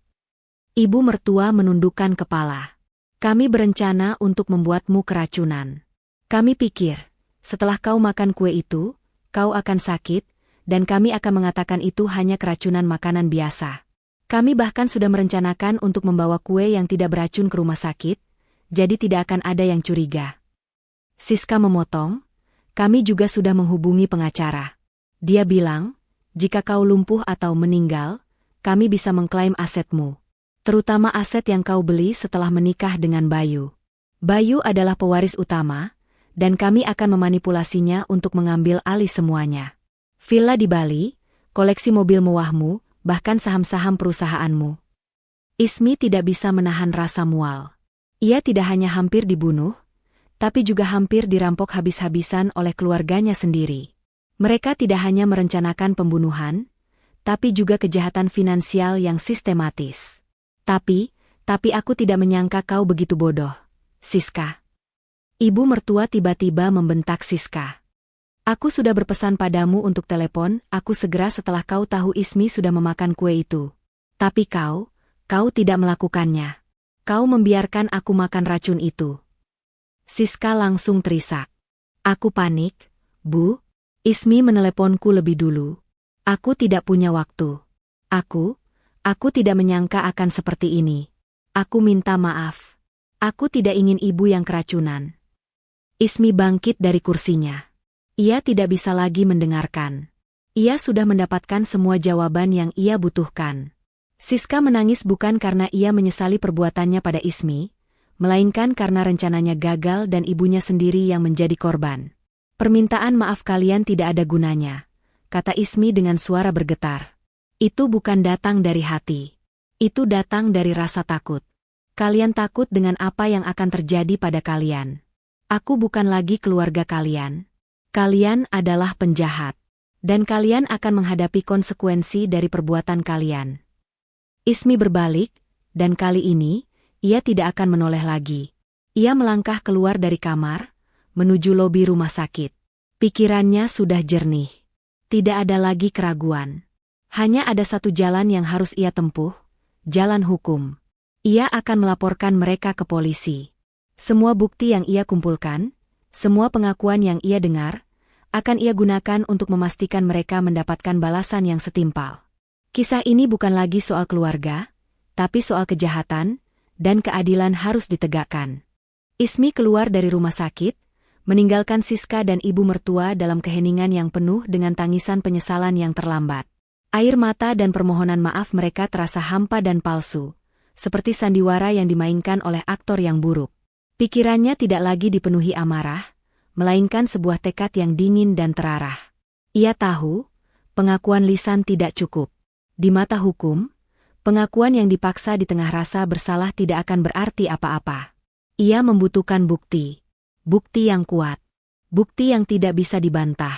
Ibu mertua menundukkan kepala. "Kami berencana untuk membuatmu keracunan. Kami pikir, setelah kau makan kue itu, kau akan sakit, dan kami akan mengatakan itu hanya keracunan makanan biasa. Kami bahkan sudah merencanakan untuk membawa kue yang tidak beracun ke rumah sakit, jadi tidak akan ada yang curiga." Siska memotong, "Kami juga sudah menghubungi pengacara. Dia bilang, jika kau lumpuh atau meninggal, kami bisa mengklaim asetmu. Terutama aset yang kau beli setelah menikah dengan Bayu. Bayu adalah pewaris utama, dan kami akan memanipulasinya untuk mengambil alih semuanya. Villa di Bali, koleksi mobil mewahmu, bahkan saham-saham perusahaanmu." Ismi tidak bisa menahan rasa mual. Ia tidak hanya hampir dibunuh, tapi juga hampir dirampok habis-habisan oleh keluarganya sendiri. Mereka tidak hanya merencanakan pembunuhan, tapi juga kejahatan finansial yang sistematis. Tapi aku tidak menyangka kau begitu bodoh, Siska. Ibu mertua tiba-tiba membentak Siska. Aku sudah berpesan padamu untuk telepon aku segera setelah kau tahu Ismi sudah memakan kue itu. Tapi kau tidak melakukannya. Kau membiarkan aku makan racun itu. Siska langsung terisak. Aku panik, Bu. Ismi meneleponku lebih dulu. Aku tidak punya waktu. Aku tidak menyangka akan seperti ini. Aku minta maaf. Aku tidak ingin ibu yang keracunan. Ismi bangkit dari kursinya. Ia tidak bisa lagi mendengarkan. Ia sudah mendapatkan semua jawaban yang ia butuhkan. Siska menangis bukan karena ia menyesali perbuatannya pada Ismi, melainkan karena rencananya gagal dan ibunya sendiri yang menjadi korban. Permintaan maaf kalian tidak ada gunanya, kata Ismi dengan suara bergetar. Itu bukan datang dari hati. Itu datang dari rasa takut. Kalian takut dengan apa yang akan terjadi pada kalian. Aku bukan lagi keluarga kalian. Kalian adalah penjahat. Dan kalian akan menghadapi konsekuensi dari perbuatan kalian. Ismi berbalik, dan kali ini, ia tidak akan menoleh lagi. Ia melangkah keluar dari kamar, menuju lobi rumah sakit. Pikirannya sudah jernih. Tidak ada lagi keraguan. Hanya ada satu jalan yang harus ia tempuh, jalan hukum. Ia akan melaporkan mereka ke polisi. Semua bukti yang ia kumpulkan, semua pengakuan yang ia dengar, akan ia gunakan untuk memastikan mereka mendapatkan balasan yang setimpal. Kisah ini bukan lagi soal keluarga, tapi soal kejahatan, dan keadilan harus ditegakkan. Ismi keluar dari rumah sakit, meninggalkan Siska dan ibu mertua dalam keheningan yang penuh dengan tangisan penyesalan yang terlambat. Air mata dan permohonan maaf mereka terasa hampa dan palsu, seperti sandiwara yang dimainkan oleh aktor yang buruk. Pikirannya tidak lagi dipenuhi amarah, melainkan sebuah tekad yang dingin dan terarah. Ia tahu, pengakuan lisan tidak cukup. Di mata hukum, pengakuan yang dipaksa di tengah rasa bersalah tidak akan berarti apa-apa. Ia membutuhkan bukti. Bukti yang kuat. Bukti yang tidak bisa dibantah.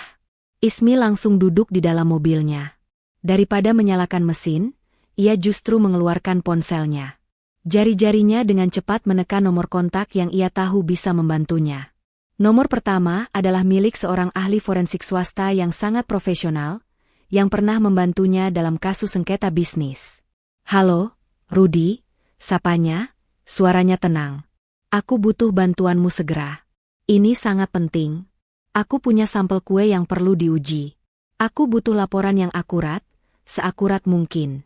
Ismi langsung duduk di dalam mobilnya. Daripada menyalakan mesin, ia justru mengeluarkan ponselnya. Jari-jarinya dengan cepat menekan nomor kontak yang ia tahu bisa membantunya. Nomor pertama adalah milik seorang ahli forensik swasta yang sangat profesional, yang pernah membantunya dalam kasus sengketa bisnis. Halo, Rudy, sapanya, suaranya tenang. Aku butuh bantuanmu segera. Ini sangat penting. Aku punya sampel kue yang perlu diuji. Aku butuh laporan yang akurat, seakurat mungkin.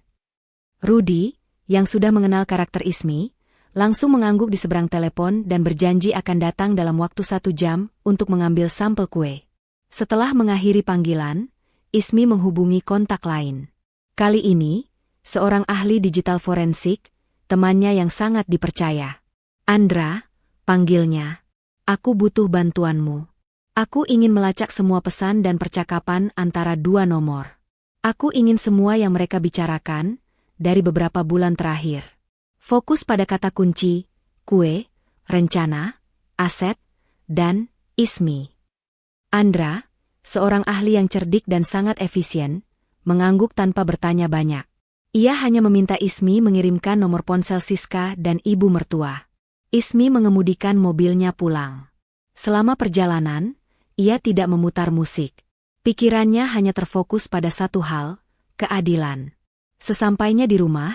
Rudy, yang sudah mengenal karakter Ismi, langsung mengangguk di seberang telepon dan berjanji akan datang dalam waktu 1 jam untuk mengambil sampel kue. Setelah mengakhiri panggilan, Ismi menghubungi kontak lain. Kali ini, seorang ahli digital forensik, temannya yang sangat dipercaya. Andra, panggilnya. Aku butuh bantuanmu. Aku ingin melacak semua pesan dan percakapan antara 2 nomor. Aku ingin semua yang mereka bicarakan dari beberapa bulan terakhir. Fokus pada kata kunci, kue, rencana, aset, dan Ismi. Andra, seorang ahli yang cerdik dan sangat efisien, mengangguk tanpa bertanya banyak. Ia hanya meminta Ismi mengirimkan nomor ponsel Siska dan ibu mertua. Ismi mengemudikan mobilnya pulang. Selama perjalanan, ia tidak memutar musik. Pikirannya hanya terfokus pada satu hal, keadilan. Sesampainya di rumah,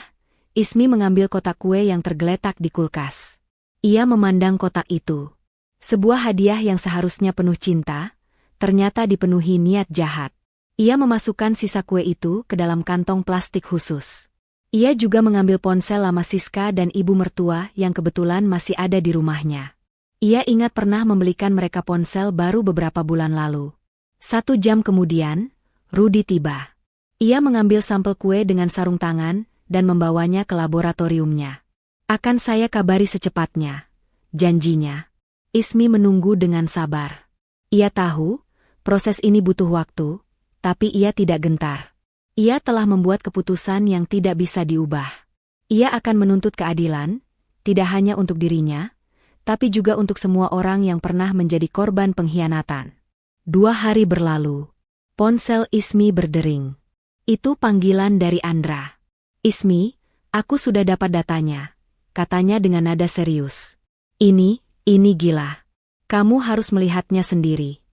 Ismi mengambil kotak kue yang tergeletak di kulkas. Ia memandang kotak itu. Sebuah hadiah yang seharusnya penuh cinta, ternyata dipenuhi niat jahat. Ia memasukkan sisa kue itu ke dalam kantong plastik khusus. Ia juga mengambil ponsel lama Siska dan ibu mertua yang kebetulan masih ada di rumahnya. Ia ingat pernah membelikan mereka ponsel baru beberapa bulan lalu. 1 jam kemudian, Rudy tiba. Ia mengambil sampel kue dengan sarung tangan dan membawanya ke laboratoriumnya. Akan saya kabari secepatnya, janjinya. Ismi menunggu dengan sabar. Ia tahu, proses ini butuh waktu, tapi ia tidak gentar. Ia telah membuat keputusan yang tidak bisa diubah. Ia akan menuntut keadilan, tidak hanya untuk dirinya, tapi juga untuk semua orang yang pernah menjadi korban pengkhianatan. 2 hari berlalu. Ponsel Ismi berdering. Itu panggilan dari Andra. "Ismi, aku sudah dapat datanya," katanya dengan nada serius. Ini gila. Kamu harus melihatnya sendiri."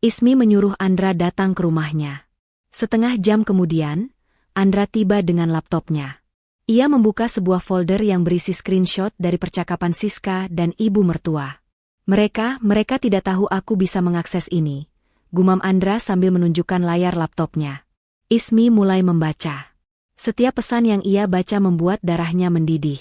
Ismi menyuruh Andra datang ke rumahnya. Setengah jam kemudian, Andra tiba dengan laptopnya. Ia membuka sebuah folder yang berisi screenshot dari percakapan Siska dan ibu mertua. Mereka tidak tahu aku bisa mengakses ini," gumam Andra sambil menunjukkan layar laptopnya. Ismi mulai membaca. Setiap pesan yang ia baca membuat darahnya mendidih.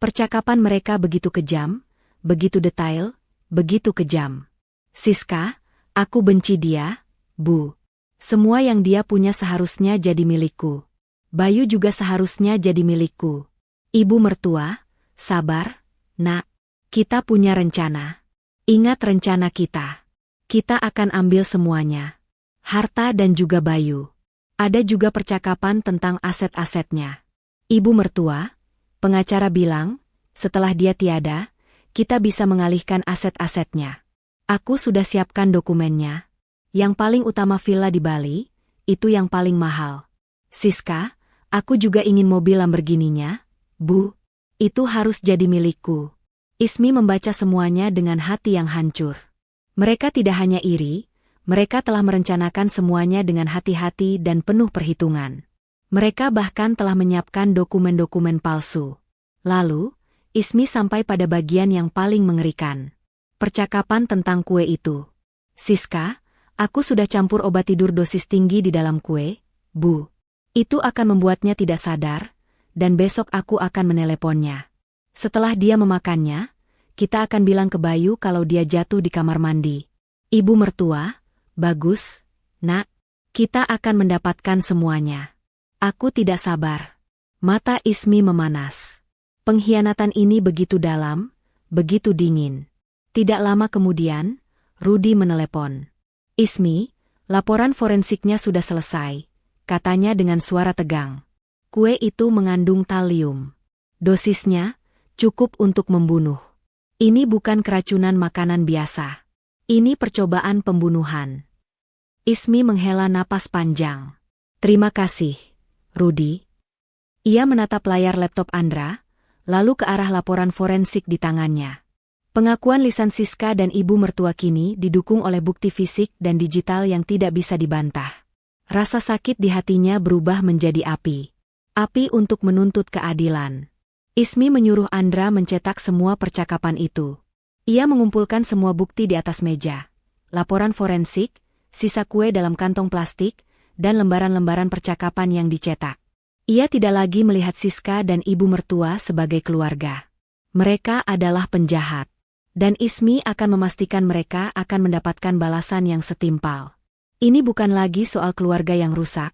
Percakapan mereka begitu kejam, begitu detail, begitu kejam. "Siska, aku benci dia, Bu. Semua yang dia punya seharusnya jadi milikku. Bayu juga seharusnya jadi milikku. Ibu mertua, sabar, Nak. Kita punya rencana. Ingat rencana kita. Kita akan ambil semuanya. Harta dan juga Bayu. Ada juga percakapan tentang aset-asetnya. Ibu mertua, pengacara bilang, setelah dia tiada, kita bisa mengalihkan aset-asetnya. Aku sudah siapkan dokumennya. Yang paling utama villa di Bali, itu yang paling mahal. Siska, aku juga ingin mobil Lamborghini-nya, Bu. Itu harus jadi milikku." Ismi membaca semuanya dengan hati yang hancur. Mereka tidak hanya iri, mereka telah merencanakan semuanya dengan hati-hati dan penuh perhitungan. Mereka bahkan telah menyiapkan dokumen-dokumen palsu. Lalu, Ismi sampai pada bagian yang paling mengerikan. Percakapan tentang kue itu. "Siska, aku sudah campur obat tidur dosis tinggi di dalam kue, Bu. Itu akan membuatnya tidak sadar, dan besok aku akan meneleponnya. Setelah dia memakannya, kita akan bilang ke Bayu kalau dia jatuh di kamar mandi. Ibu mertua, bagus, Nak. Kita akan mendapatkan semuanya. Aku tidak sabar." Mata Ismi memanas. Pengkhianatan ini begitu dalam, begitu dingin. Tidak lama kemudian, Rudi menelepon. "Ismi, laporan forensiknya sudah selesai," katanya dengan suara tegang. "Kue itu mengandung talium. Dosisnya cukup untuk membunuh. Ini bukan keracunan makanan biasa. Ini percobaan pembunuhan." Ismi menghela napas panjang. "Terima kasih, Rudi." Ia menatap layar laptop Andra, lalu ke arah laporan forensik di tangannya. Pengakuan lisan Siska dan ibu mertua kini didukung oleh bukti fisik dan digital yang tidak bisa dibantah. Rasa sakit di hatinya berubah menjadi api. Api untuk menuntut keadilan. Ismi menyuruh Andra mencetak semua percakapan itu. Ia mengumpulkan semua bukti di atas meja. Laporan forensik, sisa kue dalam kantong plastik, dan lembaran-lembaran percakapan yang dicetak. Ia tidak lagi melihat Siska dan ibu mertua sebagai keluarga. Mereka adalah penjahat. Dan Ismi akan memastikan mereka akan mendapatkan balasan yang setimpal. Ini bukan lagi soal keluarga yang rusak,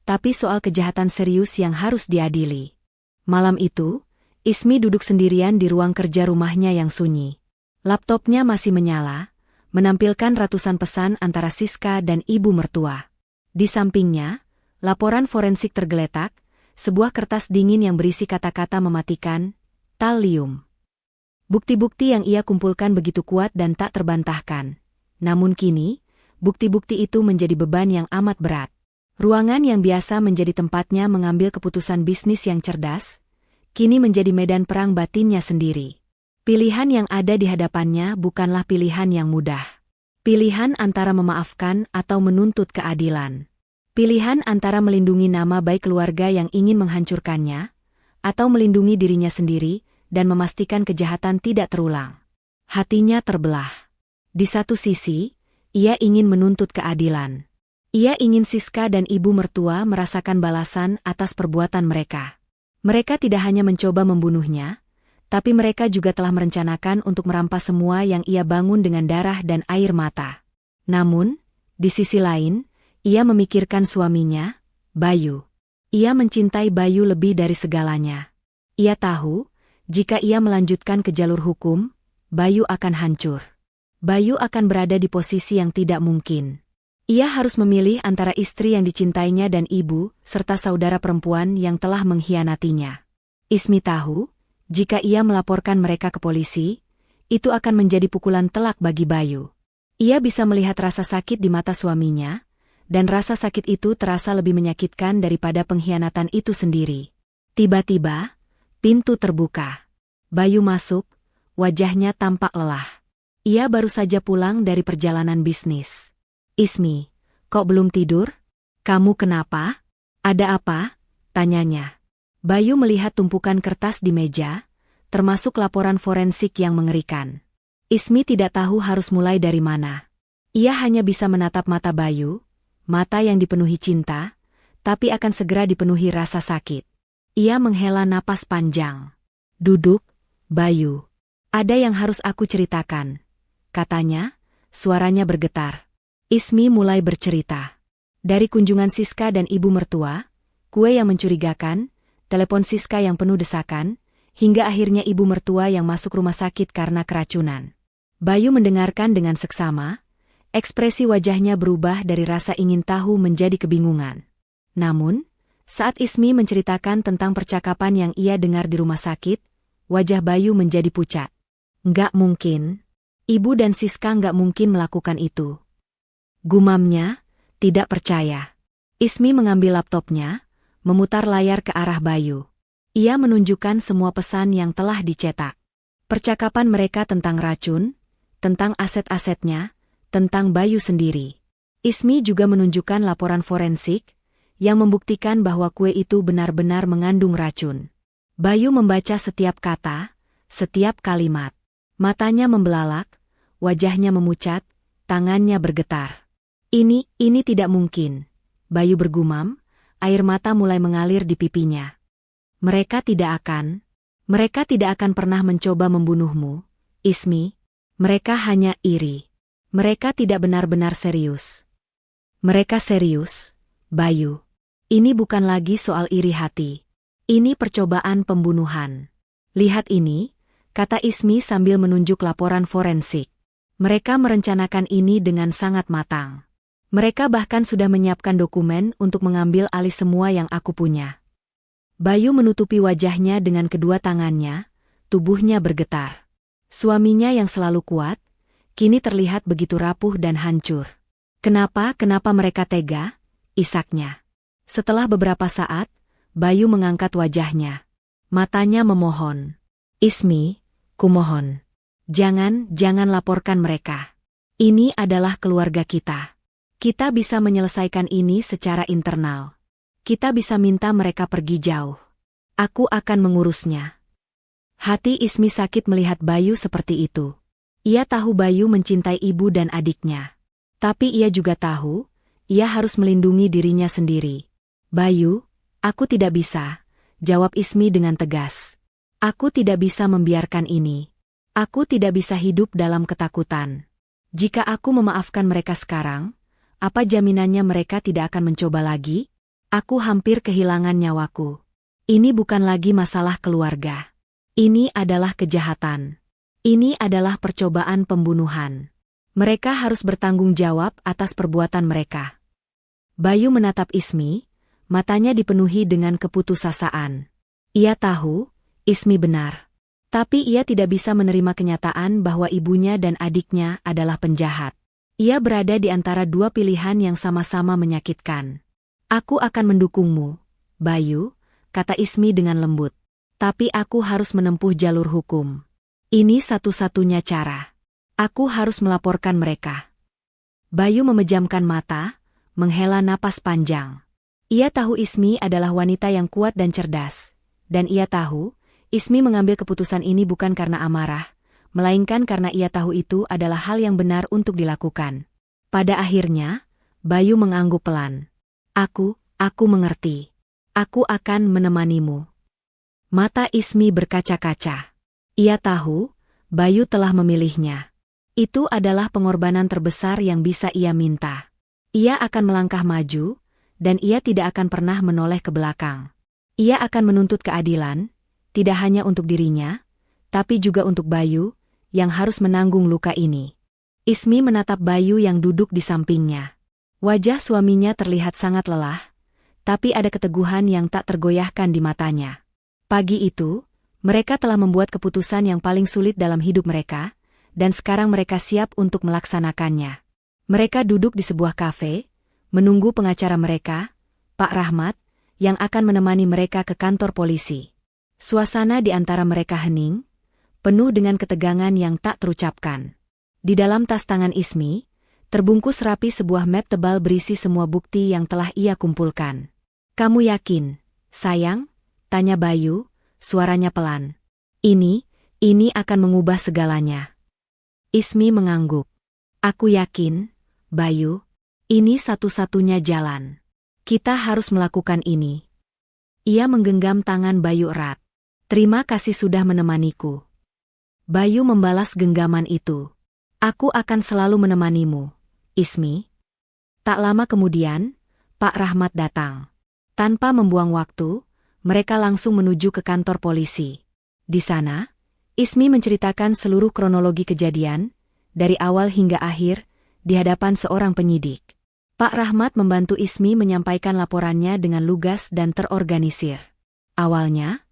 tapi soal kejahatan serius yang harus diadili. Malam itu, Ismi duduk sendirian di ruang kerja rumahnya yang sunyi. Laptopnya masih menyala, menampilkan ratusan pesan antara Siska dan ibu mertua. Di sampingnya, laporan forensik tergeletak, sebuah kertas dingin yang berisi kata-kata mematikan, talium. Bukti-bukti yang ia kumpulkan begitu kuat dan tak terbantahkan. Namun kini, bukti-bukti itu menjadi beban yang amat berat. Ruangan yang biasa menjadi tempatnya mengambil keputusan bisnis yang cerdas, kini menjadi medan perang batinnya sendiri. Pilihan yang ada di hadapannya bukanlah pilihan yang mudah. Pilihan antara memaafkan atau menuntut keadilan. Pilihan antara melindungi nama baik keluarga yang ingin menghancurkannya, atau melindungi dirinya sendiri dan memastikan kejahatan tidak terulang. Hatinya terbelah. Di satu sisi, ia ingin menuntut keadilan. Ia ingin Siska dan ibu mertua merasakan balasan atas perbuatan mereka. Mereka tidak hanya mencoba membunuhnya, tapi mereka juga telah merencanakan untuk merampas semua yang ia bangun dengan darah dan air mata. Namun, di sisi lain, ia memikirkan suaminya, Bayu. Ia mencintai Bayu lebih dari segalanya. Ia tahu, jika ia melanjutkan ke jalur hukum, Bayu akan hancur. Bayu akan berada di posisi yang tidak mungkin. Ia harus memilih antara istri yang dicintainya dan ibu, serta saudara perempuan yang telah mengkhianatinya. Ismi tahu, Jika ia melaporkan mereka ke polisi, itu akan menjadi pukulan telak bagi Bayu. Ia bisa melihat rasa sakit di mata suaminya, dan rasa sakit itu terasa lebih menyakitkan daripada pengkhianatan itu sendiri. Tiba-tiba, pintu terbuka. Bayu masuk, wajahnya tampak lelah. Ia baru saja pulang dari perjalanan bisnis. "Ismi, kok belum tidur? Kamu kenapa? Ada apa?" tanyanya. Bayu melihat tumpukan kertas di meja, termasuk laporan forensik yang mengerikan. Ismi tidak tahu harus mulai dari mana. Ia hanya bisa menatap mata Bayu, mata yang dipenuhi cinta, tapi akan segera dipenuhi rasa sakit. Ia menghela napas panjang. "Duduk, Bayu. Ada yang harus aku ceritakan," katanya, suaranya bergetar. Ismi mulai bercerita. Dari kunjungan Siska dan ibu mertua, kue yang mencurigakan, telepon Siska yang penuh desakan, hingga akhirnya ibu mertua yang masuk rumah sakit karena keracunan. Bayu mendengarkan dengan seksama, ekspresi wajahnya berubah dari rasa ingin tahu menjadi kebingungan. Namun, saat Ismi menceritakan tentang percakapan yang ia dengar di rumah sakit, wajah Bayu menjadi pucat. "Nggak mungkin. Ibu dan Siska nggak mungkin melakukan itu," gumamnya, tidak percaya. Ismi mengambil laptopnya, memutar layar ke arah Bayu. Ia menunjukkan semua pesan yang telah dicetak. Percakapan mereka tentang racun, tentang aset-asetnya, tentang Bayu sendiri. Ismi juga menunjukkan laporan forensik, yang membuktikan bahwa kue itu benar-benar mengandung racun. Bayu membaca setiap kata, setiap kalimat. Matanya membelalak, wajahnya memucat, tangannya bergetar. Ini tidak mungkin," Bayu bergumam, air mata mulai mengalir di pipinya. Mereka tidak akan pernah mencoba membunuhmu, Ismi. Mereka hanya iri. Mereka tidak benar-benar serius." "Mereka serius, Bayu. Ini bukan lagi soal iri hati. Ini percobaan pembunuhan. Lihat ini," kata Ismi sambil menunjuk laporan forensik. "Mereka merencanakan ini dengan sangat matang. Mereka bahkan sudah menyiapkan dokumen untuk mengambil alih semua yang aku punya." Bayu menutupi wajahnya dengan kedua tangannya, tubuhnya bergetar. Suaminya yang selalu kuat, kini terlihat begitu rapuh dan hancur. Kenapa mereka tega?" isaknya. Setelah beberapa saat, Bayu mengangkat wajahnya. Matanya memohon. "Ismi, kumohon. Jangan laporkan mereka. Ini adalah keluarga kita. Kita bisa menyelesaikan ini secara internal. Kita bisa minta mereka pergi jauh. Aku akan mengurusnya." Hati Ismi sakit melihat Bayu seperti itu. Ia tahu Bayu mencintai ibu dan adiknya. Tapi ia juga tahu, ia harus melindungi dirinya sendiri. "Bayu, aku tidak bisa," jawab Ismi dengan tegas. "Aku tidak bisa membiarkan ini. Aku tidak bisa hidup dalam ketakutan. Jika aku memaafkan mereka sekarang, apa jaminannya mereka tidak akan mencoba lagi? Aku hampir kehilangan nyawaku. Ini bukan lagi masalah keluarga. Ini adalah kejahatan. Ini adalah percobaan pembunuhan. Mereka harus bertanggung jawab atas perbuatan mereka." Bayu menatap Ismi, matanya dipenuhi dengan keputusasaan. Ia tahu, Ismi benar. Tapi ia tidak bisa menerima kenyataan bahwa ibunya dan adiknya adalah penjahat. Ia berada di antara dua pilihan yang sama-sama menyakitkan. "Aku akan mendukungmu, Bayu," kata Ismi dengan lembut. "Tapi aku harus menempuh jalur hukum. Ini satu-satunya cara. Aku harus melaporkan mereka." Bayu memejamkan mata, menghela napas panjang. Ia tahu Ismi adalah wanita yang kuat dan cerdas. Dan ia tahu, Ismi mengambil keputusan ini bukan karena amarah, melainkan karena ia tahu itu adalah hal yang benar untuk dilakukan. Pada akhirnya, Bayu mengangguk pelan. Aku mengerti. Aku akan menemanimu." Mata Ismi berkaca-kaca. Ia tahu, Bayu telah memilihnya. Itu adalah pengorbanan terbesar yang bisa ia minta. Ia akan melangkah maju, dan ia tidak akan pernah menoleh ke belakang. Ia akan menuntut keadilan, tidak hanya untuk dirinya, tapi juga untuk Bayu, yang harus menanggung luka ini. Ismi menatap Bayu yang duduk di sampingnya. Wajah suaminya terlihat sangat lelah, tapi ada keteguhan yang tak tergoyahkan di matanya. Pagi itu, Mereka telah membuat keputusan yang paling sulit dalam hidup mereka, dan sekarang mereka siap untuk melaksanakannya. Mereka duduk di sebuah kafe, menunggu pengacara mereka, Pak Rahmat, yang akan menemani mereka ke kantor polisi. Suasana di antara mereka hening, penuh dengan ketegangan yang tak terucapkan. Di dalam tas tangan Ismi, terbungkus rapi sebuah map tebal berisi semua bukti yang telah ia kumpulkan. "Kamu yakin, sayang?" tanya Bayu, suaranya pelan. Ini akan mengubah segalanya." Ismi mengangguk. "Aku yakin, Bayu. Ini satu-satunya jalan. Kita harus melakukan ini." Ia menggenggam tangan Bayu erat. "Terima kasih sudah menemaniku." Bayu membalas genggaman itu. "Aku akan selalu menemanimu, Ismi." Tak lama kemudian, Pak Rahmat datang. Tanpa membuang waktu, mereka langsung menuju ke kantor polisi. Di sana, Ismi menceritakan seluruh kronologi kejadian, dari awal hingga akhir, di hadapan seorang penyidik. Pak Rahmat membantu Ismi menyampaikan laporannya dengan lugas dan terorganisir. Awalnya,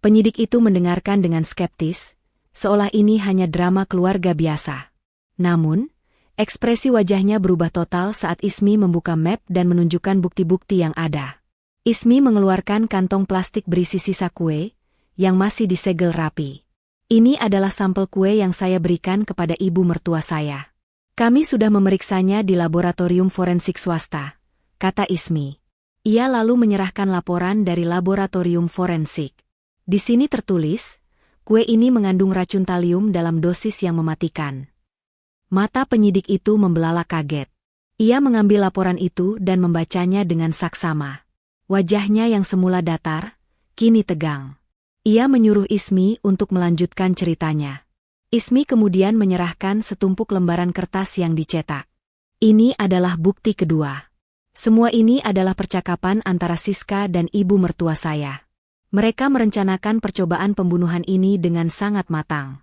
penyidik itu mendengarkan dengan skeptis, seolah ini hanya drama keluarga biasa. Namun, ekspresi wajahnya berubah total saat Ismi membuka map dan menunjukkan bukti-bukti yang ada. Ismi mengeluarkan kantong plastik berisi sisa kue, yang masih disegel rapi. "Ini adalah sampel kue yang saya berikan kepada ibu mertua saya. Kami sudah memeriksanya di laboratorium forensik swasta," kata Ismi. Ia lalu menyerahkan laporan dari laboratorium forensik. Di sini tertulis, kue ini mengandung racun talium dalam dosis yang mematikan. Mata penyidik itu membelalak kaget. Ia mengambil laporan itu dan membacanya dengan saksama. Wajahnya yang semula datar, kini tegang. Ia menyuruh Ismi untuk melanjutkan ceritanya. Ismi kemudian menyerahkan setumpuk lembaran kertas yang dicetak. "Ini adalah bukti kedua. Semua ini adalah percakapan antara Siska dan ibu mertua saya. Mereka merencanakan percobaan pembunuhan ini dengan sangat matang."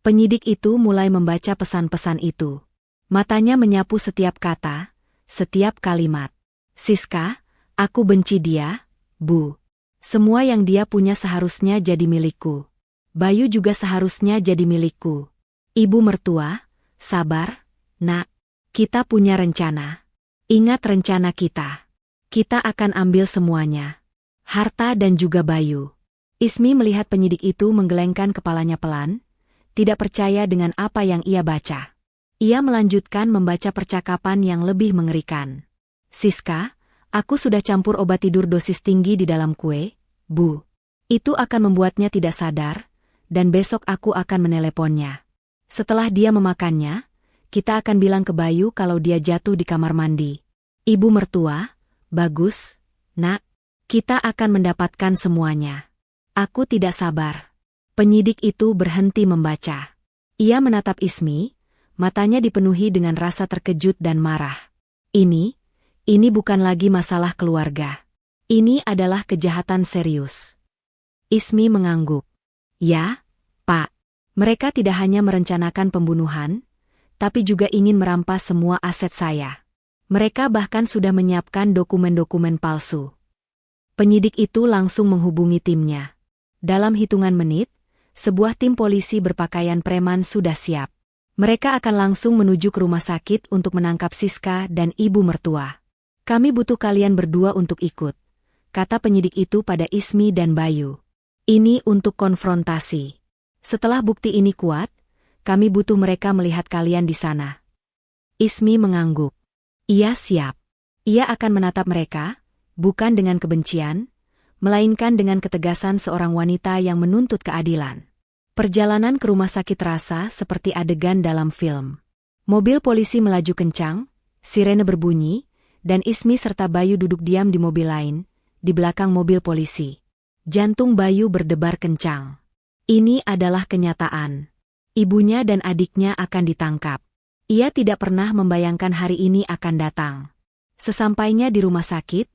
Penyidik itu mulai membaca pesan-pesan itu. Matanya menyapu setiap kata, setiap kalimat. "Siska, aku benci dia, Bu. Semua yang dia punya seharusnya jadi milikku. Bayu juga seharusnya jadi milikku. Ibu mertua, sabar, Nak. Kita punya rencana. Ingat rencana kita. Kita akan ambil semuanya. Harta dan juga Bayu." Ismi melihat penyidik itu menggelengkan kepalanya pelan, tidak percaya dengan apa yang ia baca. Ia melanjutkan membaca percakapan yang lebih mengerikan. "Siska, aku sudah campur obat tidur dosis tinggi di dalam kue, Bu. Itu akan membuatnya tidak sadar, dan besok aku akan meneleponnya. Setelah dia memakannya, kita akan bilang ke Bayu kalau dia jatuh di kamar mandi. Ibu mertua, bagus, Nak. Kita akan mendapatkan semuanya. Aku tidak sabar." Penyidik itu berhenti membaca. Ia menatap Ismi, matanya dipenuhi dengan rasa terkejut dan marah. Ini bukan lagi masalah keluarga. Ini adalah kejahatan serius." Ismi mengangguk. "Ya, Pak. Mereka tidak hanya merencanakan pembunuhan, tapi juga ingin merampas semua aset saya. Mereka bahkan sudah menyiapkan dokumen-dokumen palsu." Penyidik itu langsung menghubungi timnya. Dalam hitungan menit, sebuah tim polisi berpakaian preman sudah siap. Mereka akan langsung menuju ke rumah sakit untuk menangkap Siska dan ibu mertua. "Kami butuh kalian berdua untuk ikut," kata penyidik itu pada Ismi dan Bayu. "Ini untuk konfrontasi. Setelah bukti ini kuat, kami butuh mereka melihat kalian di sana." Ismi mengangguk. Ia siap. Ia akan menatap mereka, bukan dengan kebencian, melainkan dengan ketegasan seorang wanita yang menuntut keadilan. Perjalanan ke rumah sakit terasa seperti adegan dalam film. Mobil polisi melaju kencang, sirene berbunyi, dan Ismi serta Bayu duduk diam di mobil lain, di belakang mobil polisi. Jantung Bayu berdebar kencang. Ini adalah kenyataan. Ibunya dan adiknya akan ditangkap. Ia tidak pernah membayangkan hari ini akan datang. Sesampainya di rumah sakit,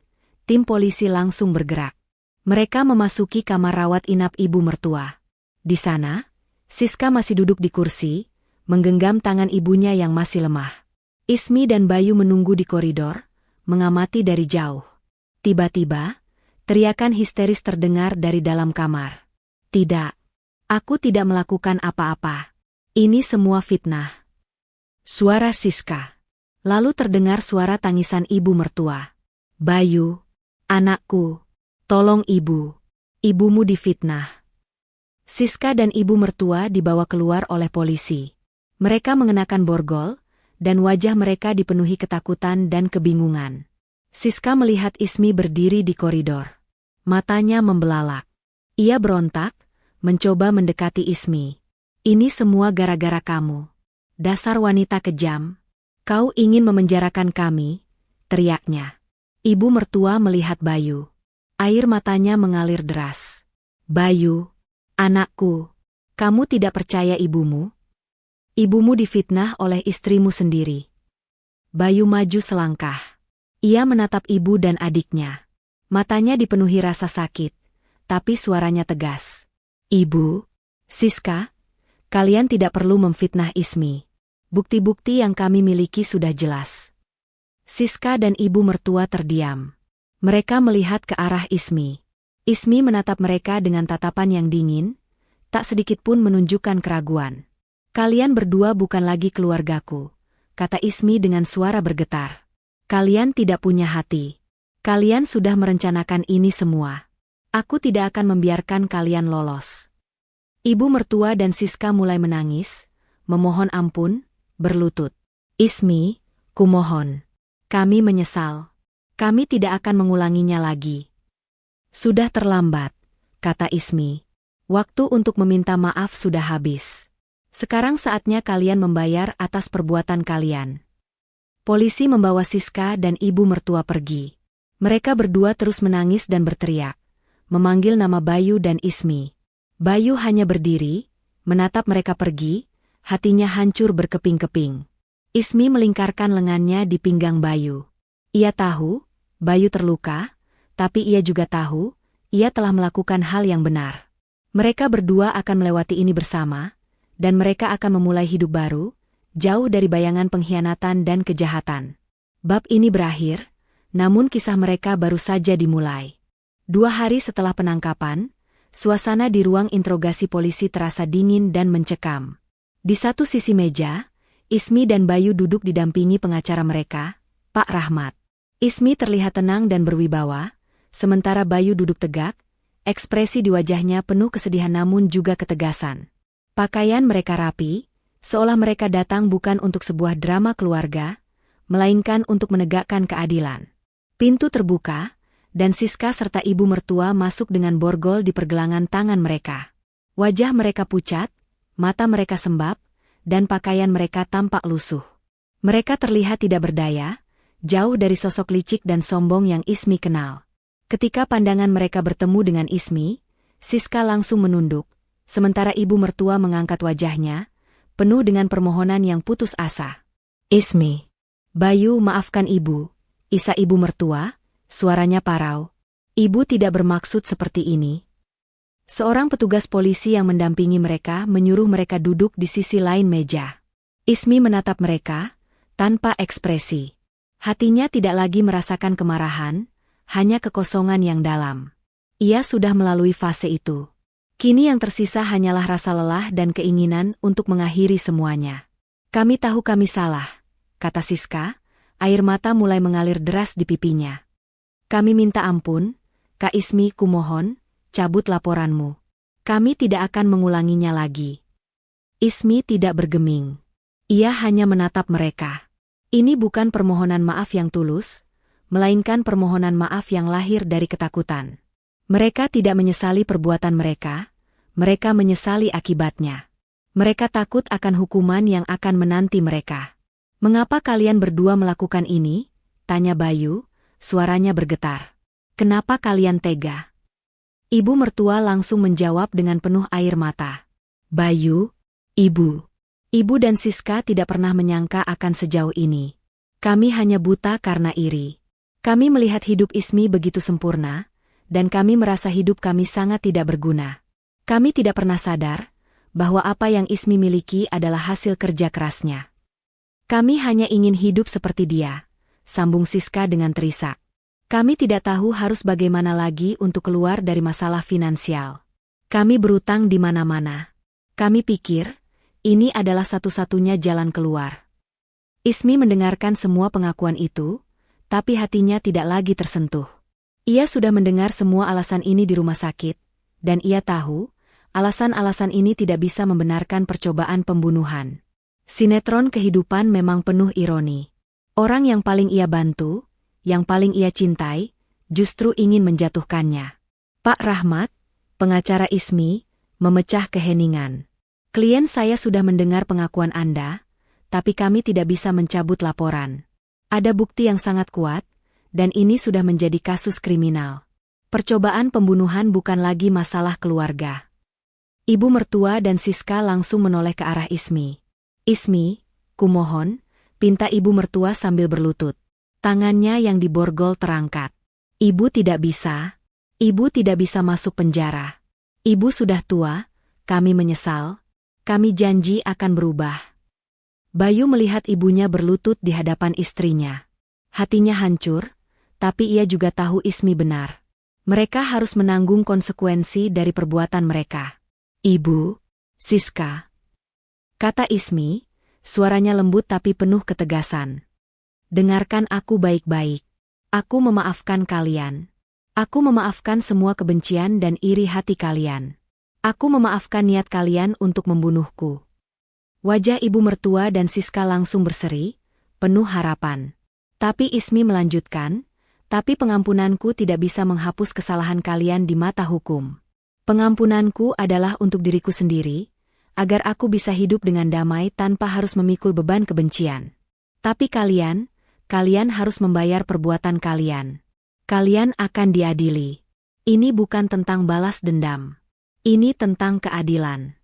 tim polisi langsung bergerak. Mereka memasuki kamar rawat inap ibu mertua. Di sana, Siska masih duduk di kursi, menggenggam tangan ibunya yang masih lemah. Ismi dan Bayu menunggu di koridor, mengamati dari jauh. Tiba-tiba, teriakan histeris terdengar dari dalam kamar. Tidak. Aku tidak melakukan apa-apa. Ini semua fitnah. Suara Siska. Lalu terdengar suara tangisan ibu mertua. Bayu, anakku, tolong ibu. Ibumu difitnah. Siska dan ibu mertua dibawa keluar oleh polisi. Mereka mengenakan borgol, dan wajah mereka dipenuhi ketakutan dan kebingungan. Siska melihat Ismi berdiri di koridor. Matanya membelalak. Ia berontak, mencoba mendekati Ismi. Ini semua gara-gara kamu. Dasar wanita kejam. Kau ingin memenjarakan kami, teriaknya. Ibu mertua melihat Bayu. Air matanya mengalir deras. Bayu, anakku, kamu tidak percaya ibumu? Ibumu difitnah oleh istrimu sendiri. Bayu maju selangkah. Ia menatap ibu dan adiknya. Matanya dipenuhi rasa sakit, tapi suaranya tegas. Ibu, Siska, kalian tidak perlu memfitnah Ismi. Bukti-bukti yang kami miliki sudah jelas. Siska dan ibu mertua terdiam. Mereka melihat ke arah Ismi. Ismi menatap mereka dengan tatapan yang dingin, tak sedikit pun menunjukkan keraguan. Kalian berdua bukan lagi keluargaku, kata Ismi dengan suara bergetar. Kalian tidak punya hati. Kalian sudah merencanakan ini semua. Aku tidak akan membiarkan kalian lolos. Ibu mertua dan Siska mulai menangis, memohon ampun, berlutut. Ismi, kumohon. Kami menyesal. Kami tidak akan mengulanginya lagi. Sudah terlambat, kata Ismi. Waktu untuk meminta maaf sudah habis. Sekarang saatnya kalian membayar atas perbuatan kalian. Polisi membawa Siska dan ibu mertua pergi. Mereka berdua terus menangis dan berteriak, memanggil nama Bayu dan Ismi. Bayu hanya berdiri, menatap mereka pergi, hatinya hancur berkeping-keping. Ismi melingkarkan lengannya di pinggang Bayu. Ia tahu, Bayu terluka, tapi ia juga tahu, ia telah melakukan hal yang benar. Mereka berdua akan melewati ini bersama, dan mereka akan memulai hidup baru, jauh dari bayangan pengkhianatan dan kejahatan. Bab ini berakhir, namun kisah mereka baru saja dimulai. 2 hari setelah penangkapan, suasana di ruang interogasi polisi terasa dingin dan mencekam. Di satu sisi meja, Ismi dan Bayu duduk didampingi pengacara mereka, Pak Rahmat. Ismi terlihat tenang dan berwibawa, sementara Bayu duduk tegak, ekspresi di wajahnya penuh kesedihan namun juga ketegasan. Pakaian mereka rapi, seolah mereka datang bukan untuk sebuah drama keluarga, melainkan untuk menegakkan keadilan. Pintu terbuka, dan Siska serta ibu mertua masuk dengan borgol di pergelangan tangan mereka. Wajah mereka pucat, mata mereka sembab, dan pakaian mereka tampak lusuh. Mereka terlihat tidak berdaya, jauh dari sosok licik dan sombong yang Ismi kenal. Ketika pandangan mereka bertemu dengan Ismi, Siska langsung menunduk, sementara ibu mertua mengangkat wajahnya, penuh dengan permohonan yang putus asa. Ismi. Bayu, maafkan ibu. Isa ibu mertua, suaranya parau. Ibu tidak bermaksud seperti ini. Seorang petugas polisi yang mendampingi mereka menyuruh mereka duduk di sisi lain meja. Ismi menatap mereka, tanpa ekspresi. Hatinya tidak lagi merasakan kemarahan, hanya kekosongan yang dalam. Ia sudah melalui fase itu. Kini yang tersisa hanyalah rasa lelah dan keinginan untuk mengakhiri semuanya. Kami tahu kami salah, kata Siska, air mata mulai mengalir deras di pipinya. Kami minta ampun, Kak Ismi, kumohon, cabut laporanmu. Kami tidak akan mengulanginya lagi. Ismi tidak bergeming. Ia hanya menatap mereka. Ini bukan permohonan maaf yang tulus, melainkan permohonan maaf yang lahir dari ketakutan. Mereka tidak menyesali perbuatan mereka menyesali akibatnya. Mereka takut akan hukuman yang akan menanti mereka. Mengapa kalian berdua melakukan ini? Tanya Bayu, suaranya bergetar. Kenapa kalian tega? Ibu mertua langsung menjawab dengan penuh air mata. Bayu, ibu. Ibu dan Siska tidak pernah menyangka akan sejauh ini. Kami hanya buta karena iri. Kami melihat hidup Ismi begitu sempurna, dan kami merasa hidup kami sangat tidak berguna. Kami tidak pernah sadar bahwa apa yang Ismi miliki adalah hasil kerja kerasnya. Kami hanya ingin hidup seperti dia, sambung Siska dengan terisak. Kami tidak tahu harus bagaimana lagi untuk keluar dari masalah finansial. Kami berutang di mana-mana. Kami pikir, ini adalah satu-satunya jalan keluar. Ismi mendengarkan semua pengakuan itu, tapi hatinya tidak lagi tersentuh. Ia sudah mendengar semua alasan ini di rumah sakit, dan ia tahu, alasan-alasan ini tidak bisa membenarkan percobaan pembunuhan. Sinetron kehidupan memang penuh ironi. Orang yang paling ia bantu, yang paling ia cintai, justru ingin menjatuhkannya. Pak Rahmat, pengacara Ismi, memecah keheningan. Klien saya sudah mendengar pengakuan Anda, tapi kami tidak bisa mencabut laporan. Ada bukti yang sangat kuat, dan ini sudah menjadi kasus kriminal. Percobaan pembunuhan bukan lagi masalah keluarga. Ibu mertua dan Siska langsung menoleh ke arah Ismi. Ismi, kumohon, pinta ibu mertua sambil berlutut. Tangannya yang diborgol terangkat. Ibu tidak bisa. Ibu tidak bisa masuk penjara. Ibu sudah tua, kami menyesal. Kami janji akan berubah. Bayu melihat ibunya berlutut di hadapan istrinya. Hatinya hancur, tapi ia juga tahu Ismi benar. Mereka harus menanggung konsekuensi dari perbuatan mereka. Ibu, Siska, kata Ismi, suaranya lembut tapi penuh ketegasan. Dengarkan aku baik-baik. Aku memaafkan kalian. Aku memaafkan semua kebencian dan iri hati kalian. Aku memaafkan niat kalian untuk membunuhku. Wajah ibu mertua dan Siska langsung berseri, penuh harapan. Tapi Ismi melanjutkan, tapi pengampunanku tidak bisa menghapus kesalahan kalian di mata hukum. Pengampunanku adalah untuk diriku sendiri, agar aku bisa hidup dengan damai tanpa harus memikul beban kebencian. Tapi kalian harus membayar perbuatan kalian. Kalian akan diadili. Ini bukan tentang balas dendam. Ini tentang keadilan.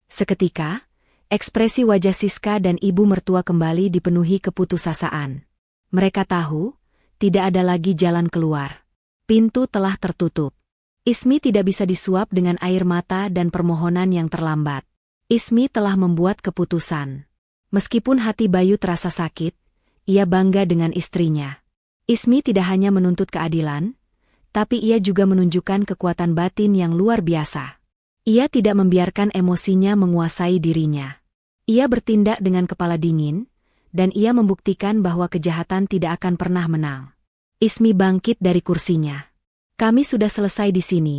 Seketika, ekspresi wajah Siska dan ibu mertua kembali dipenuhi keputusasaan. Mereka tahu, tidak ada lagi jalan keluar. Pintu telah tertutup. Ismi tidak bisa disuap dengan air mata dan permohonan yang terlambat. Ismi telah membuat keputusan. Meskipun hati Bayu terasa sakit, ia bangga dengan istrinya. Ismi tidak hanya menuntut keadilan, tapi ia juga menunjukkan kekuatan batin yang luar biasa. Ia tidak membiarkan emosinya menguasai dirinya. Ia bertindak dengan kepala dingin, dan ia membuktikan bahwa kejahatan tidak akan pernah menang. Ismi bangkit dari kursinya. Kami sudah selesai di sini,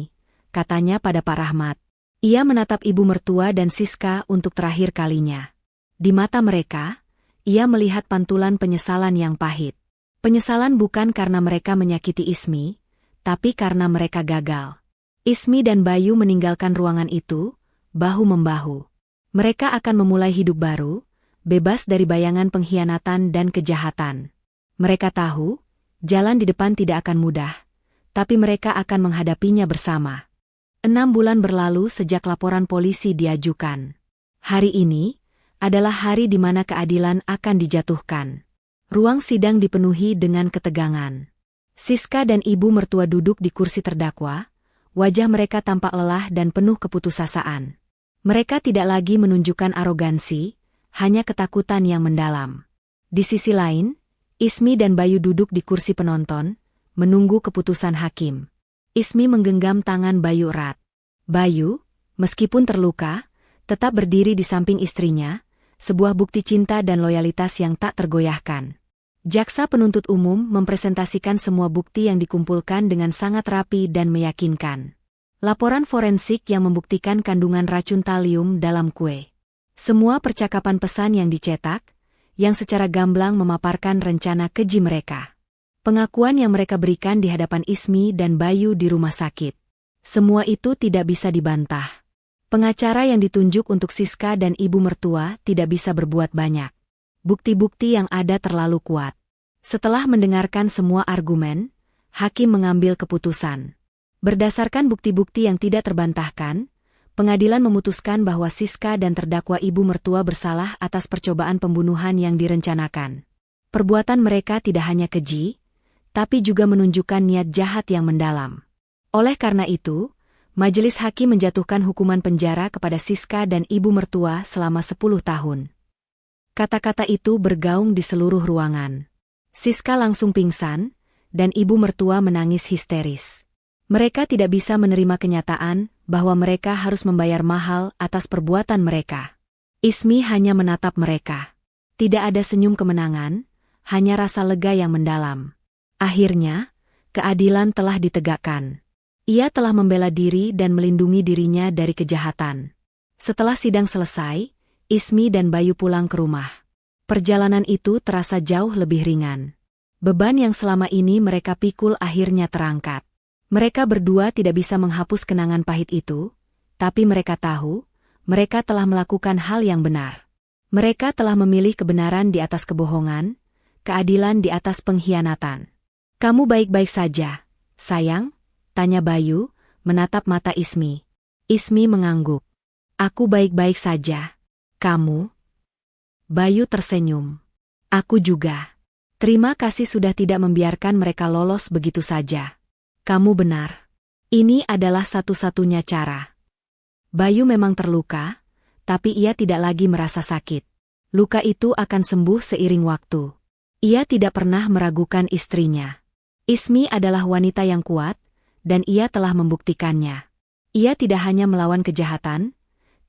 katanya pada Pak Rahmat. Ia menatap ibu mertua dan Siska untuk terakhir kalinya. Di mata mereka, ia melihat pantulan penyesalan yang pahit. Penyesalan bukan karena mereka menyakiti Ismi, tapi karena mereka gagal. Ismi dan Bayu meninggalkan ruangan itu, bahu-membahu. Mereka akan memulai hidup baru, bebas dari bayangan pengkhianatan dan kejahatan. Mereka tahu, jalan di depan tidak akan mudah, tapi mereka akan menghadapinya bersama. 6 bulan berlalu sejak laporan polisi diajukan. Hari ini adalah hari di mana keadilan akan dijatuhkan. Ruang sidang dipenuhi dengan ketegangan. Siska dan ibu mertua duduk di kursi terdakwa, wajah mereka tampak lelah dan penuh keputusasaan. Mereka tidak lagi menunjukkan arogansi, hanya ketakutan yang mendalam. Di sisi lain, Ismi dan Bayu duduk di kursi penonton, menunggu keputusan hakim. Ismi menggenggam tangan Bayu erat. Bayu, meskipun terluka, tetap berdiri di samping istrinya, sebuah bukti cinta dan loyalitas yang tak tergoyahkan. Jaksa penuntut umum mempresentasikan semua bukti yang dikumpulkan dengan sangat rapi dan meyakinkan. Laporan forensik yang membuktikan kandungan racun talium dalam kue. Semua percakapan pesan yang dicetak, yang secara gamblang memaparkan rencana keji mereka. Pengakuan yang mereka berikan di hadapan Ismi dan Bayu di rumah sakit. Semua itu tidak bisa dibantah. Pengacara yang ditunjuk untuk Siska dan ibu mertua tidak bisa berbuat banyak. Bukti-bukti yang ada terlalu kuat. Setelah mendengarkan semua argumen, hakim mengambil keputusan. Berdasarkan bukti-bukti yang tidak terbantahkan, pengadilan memutuskan bahwa Siska dan terdakwa ibu mertua bersalah atas percobaan pembunuhan yang direncanakan. Perbuatan mereka tidak hanya keji, tapi juga menunjukkan niat jahat yang mendalam. Oleh karena itu, majelis hakim menjatuhkan hukuman penjara kepada Siska dan ibu mertua selama 10 tahun. Kata-kata itu bergaung di seluruh ruangan. Siska langsung pingsan, dan ibu mertua menangis histeris. Mereka tidak bisa menerima kenyataan bahwa mereka harus membayar mahal atas perbuatan mereka. Ismi hanya menatap mereka. Tidak ada senyum kemenangan, hanya rasa lega yang mendalam. Akhirnya, keadilan telah ditegakkan. Ia telah membela diri dan melindungi dirinya dari kejahatan. Setelah sidang selesai, Ismi dan Bayu pulang ke rumah. Perjalanan itu terasa jauh lebih ringan. Beban yang selama ini mereka pikul akhirnya terangkat. Mereka berdua tidak bisa menghapus kenangan pahit itu, tapi mereka tahu, mereka telah melakukan hal yang benar. Mereka telah memilih kebenaran di atas kebohongan, keadilan di atas pengkhianatan. "Kamu baik-baik saja, sayang?" tanya Bayu, menatap mata Ismi. Ismi mengangguk. "Aku baik-baik saja. Kamu?" Bayu tersenyum. "Aku juga. Terima kasih sudah tidak membiarkan mereka lolos begitu saja. Kamu benar. Ini adalah satu-satunya cara." Bayu memang terluka, tapi ia tidak lagi merasa sakit. Luka itu akan sembuh seiring waktu. Ia tidak pernah meragukan istrinya. Ismi adalah wanita yang kuat, dan ia telah membuktikannya. Ia tidak hanya melawan kejahatan,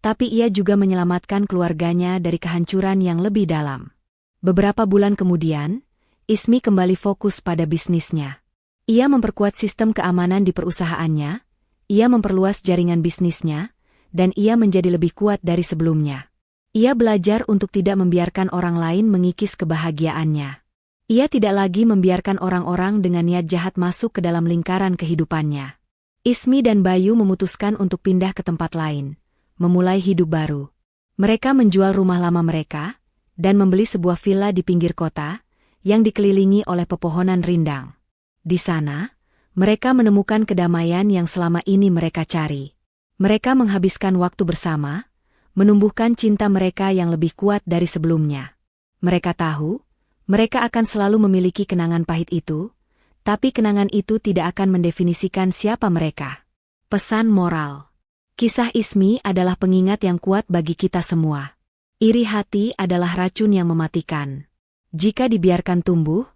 tapi ia juga menyelamatkan keluarganya dari kehancuran yang lebih dalam. Beberapa bulan kemudian, Ismi kembali fokus pada bisnisnya. Ia memperkuat sistem keamanan di perusahaannya, ia memperluas jaringan bisnisnya, dan ia menjadi lebih kuat dari sebelumnya. Ia belajar untuk tidak membiarkan orang lain mengikis kebahagiaannya. Ia tidak lagi membiarkan orang-orang dengan niat jahat masuk ke dalam lingkaran kehidupannya. Ismi dan Bayu memutuskan untuk pindah ke tempat lain, memulai hidup baru. Mereka menjual rumah lama mereka, dan membeli sebuah villa di pinggir kota, yang dikelilingi oleh pepohonan rindang. Di sana, mereka menemukan kedamaian yang selama ini mereka cari. Mereka menghabiskan waktu bersama, menumbuhkan cinta mereka yang lebih kuat dari sebelumnya. Mereka tahu, mereka akan selalu memiliki kenangan pahit itu, tapi kenangan itu tidak akan mendefinisikan siapa mereka. Pesan moral. Kisah Ismi adalah pengingat yang kuat bagi kita semua. Iri hati adalah racun yang mematikan. Jika dibiarkan tumbuh,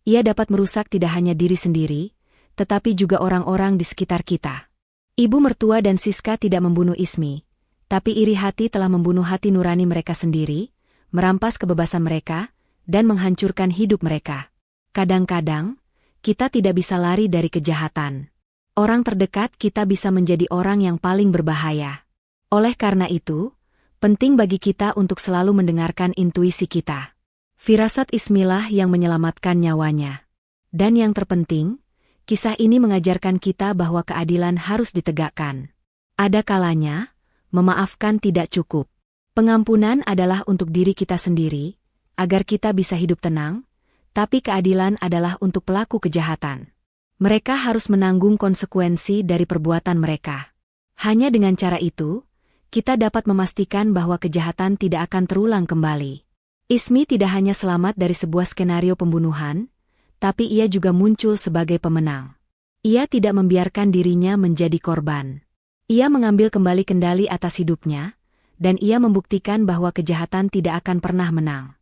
ia dapat merusak tidak hanya diri sendiri, tetapi juga orang-orang di sekitar kita. Ibu mertua dan Siska tidak membunuh Ismi, tapi iri hati telah membunuh hati nurani mereka sendiri, merampas kebebasan mereka, dan menghancurkan hidup mereka. Kadang-kadang, kita tidak bisa lari dari kejahatan. Orang terdekat kita bisa menjadi orang yang paling berbahaya. Oleh karena itu, penting bagi kita untuk selalu mendengarkan intuisi kita. Firasat Ismilah yang menyelamatkan nyawanya. Dan yang terpenting, kisah ini mengajarkan kita bahwa keadilan harus ditegakkan. Ada kalanya, memaafkan tidak cukup. Pengampunan adalah untuk diri kita sendiri, agar kita bisa hidup tenang, tapi keadilan adalah untuk pelaku kejahatan. Mereka harus menanggung konsekuensi dari perbuatan mereka. Hanya dengan cara itu, kita dapat memastikan bahwa kejahatan tidak akan terulang kembali. Ismi tidak hanya selamat dari sebuah skenario pembunuhan, tapi ia juga muncul sebagai pemenang. Ia tidak membiarkan dirinya menjadi korban. Ia mengambil kembali kendali atas hidupnya, dan ia membuktikan bahwa kejahatan tidak akan pernah menang.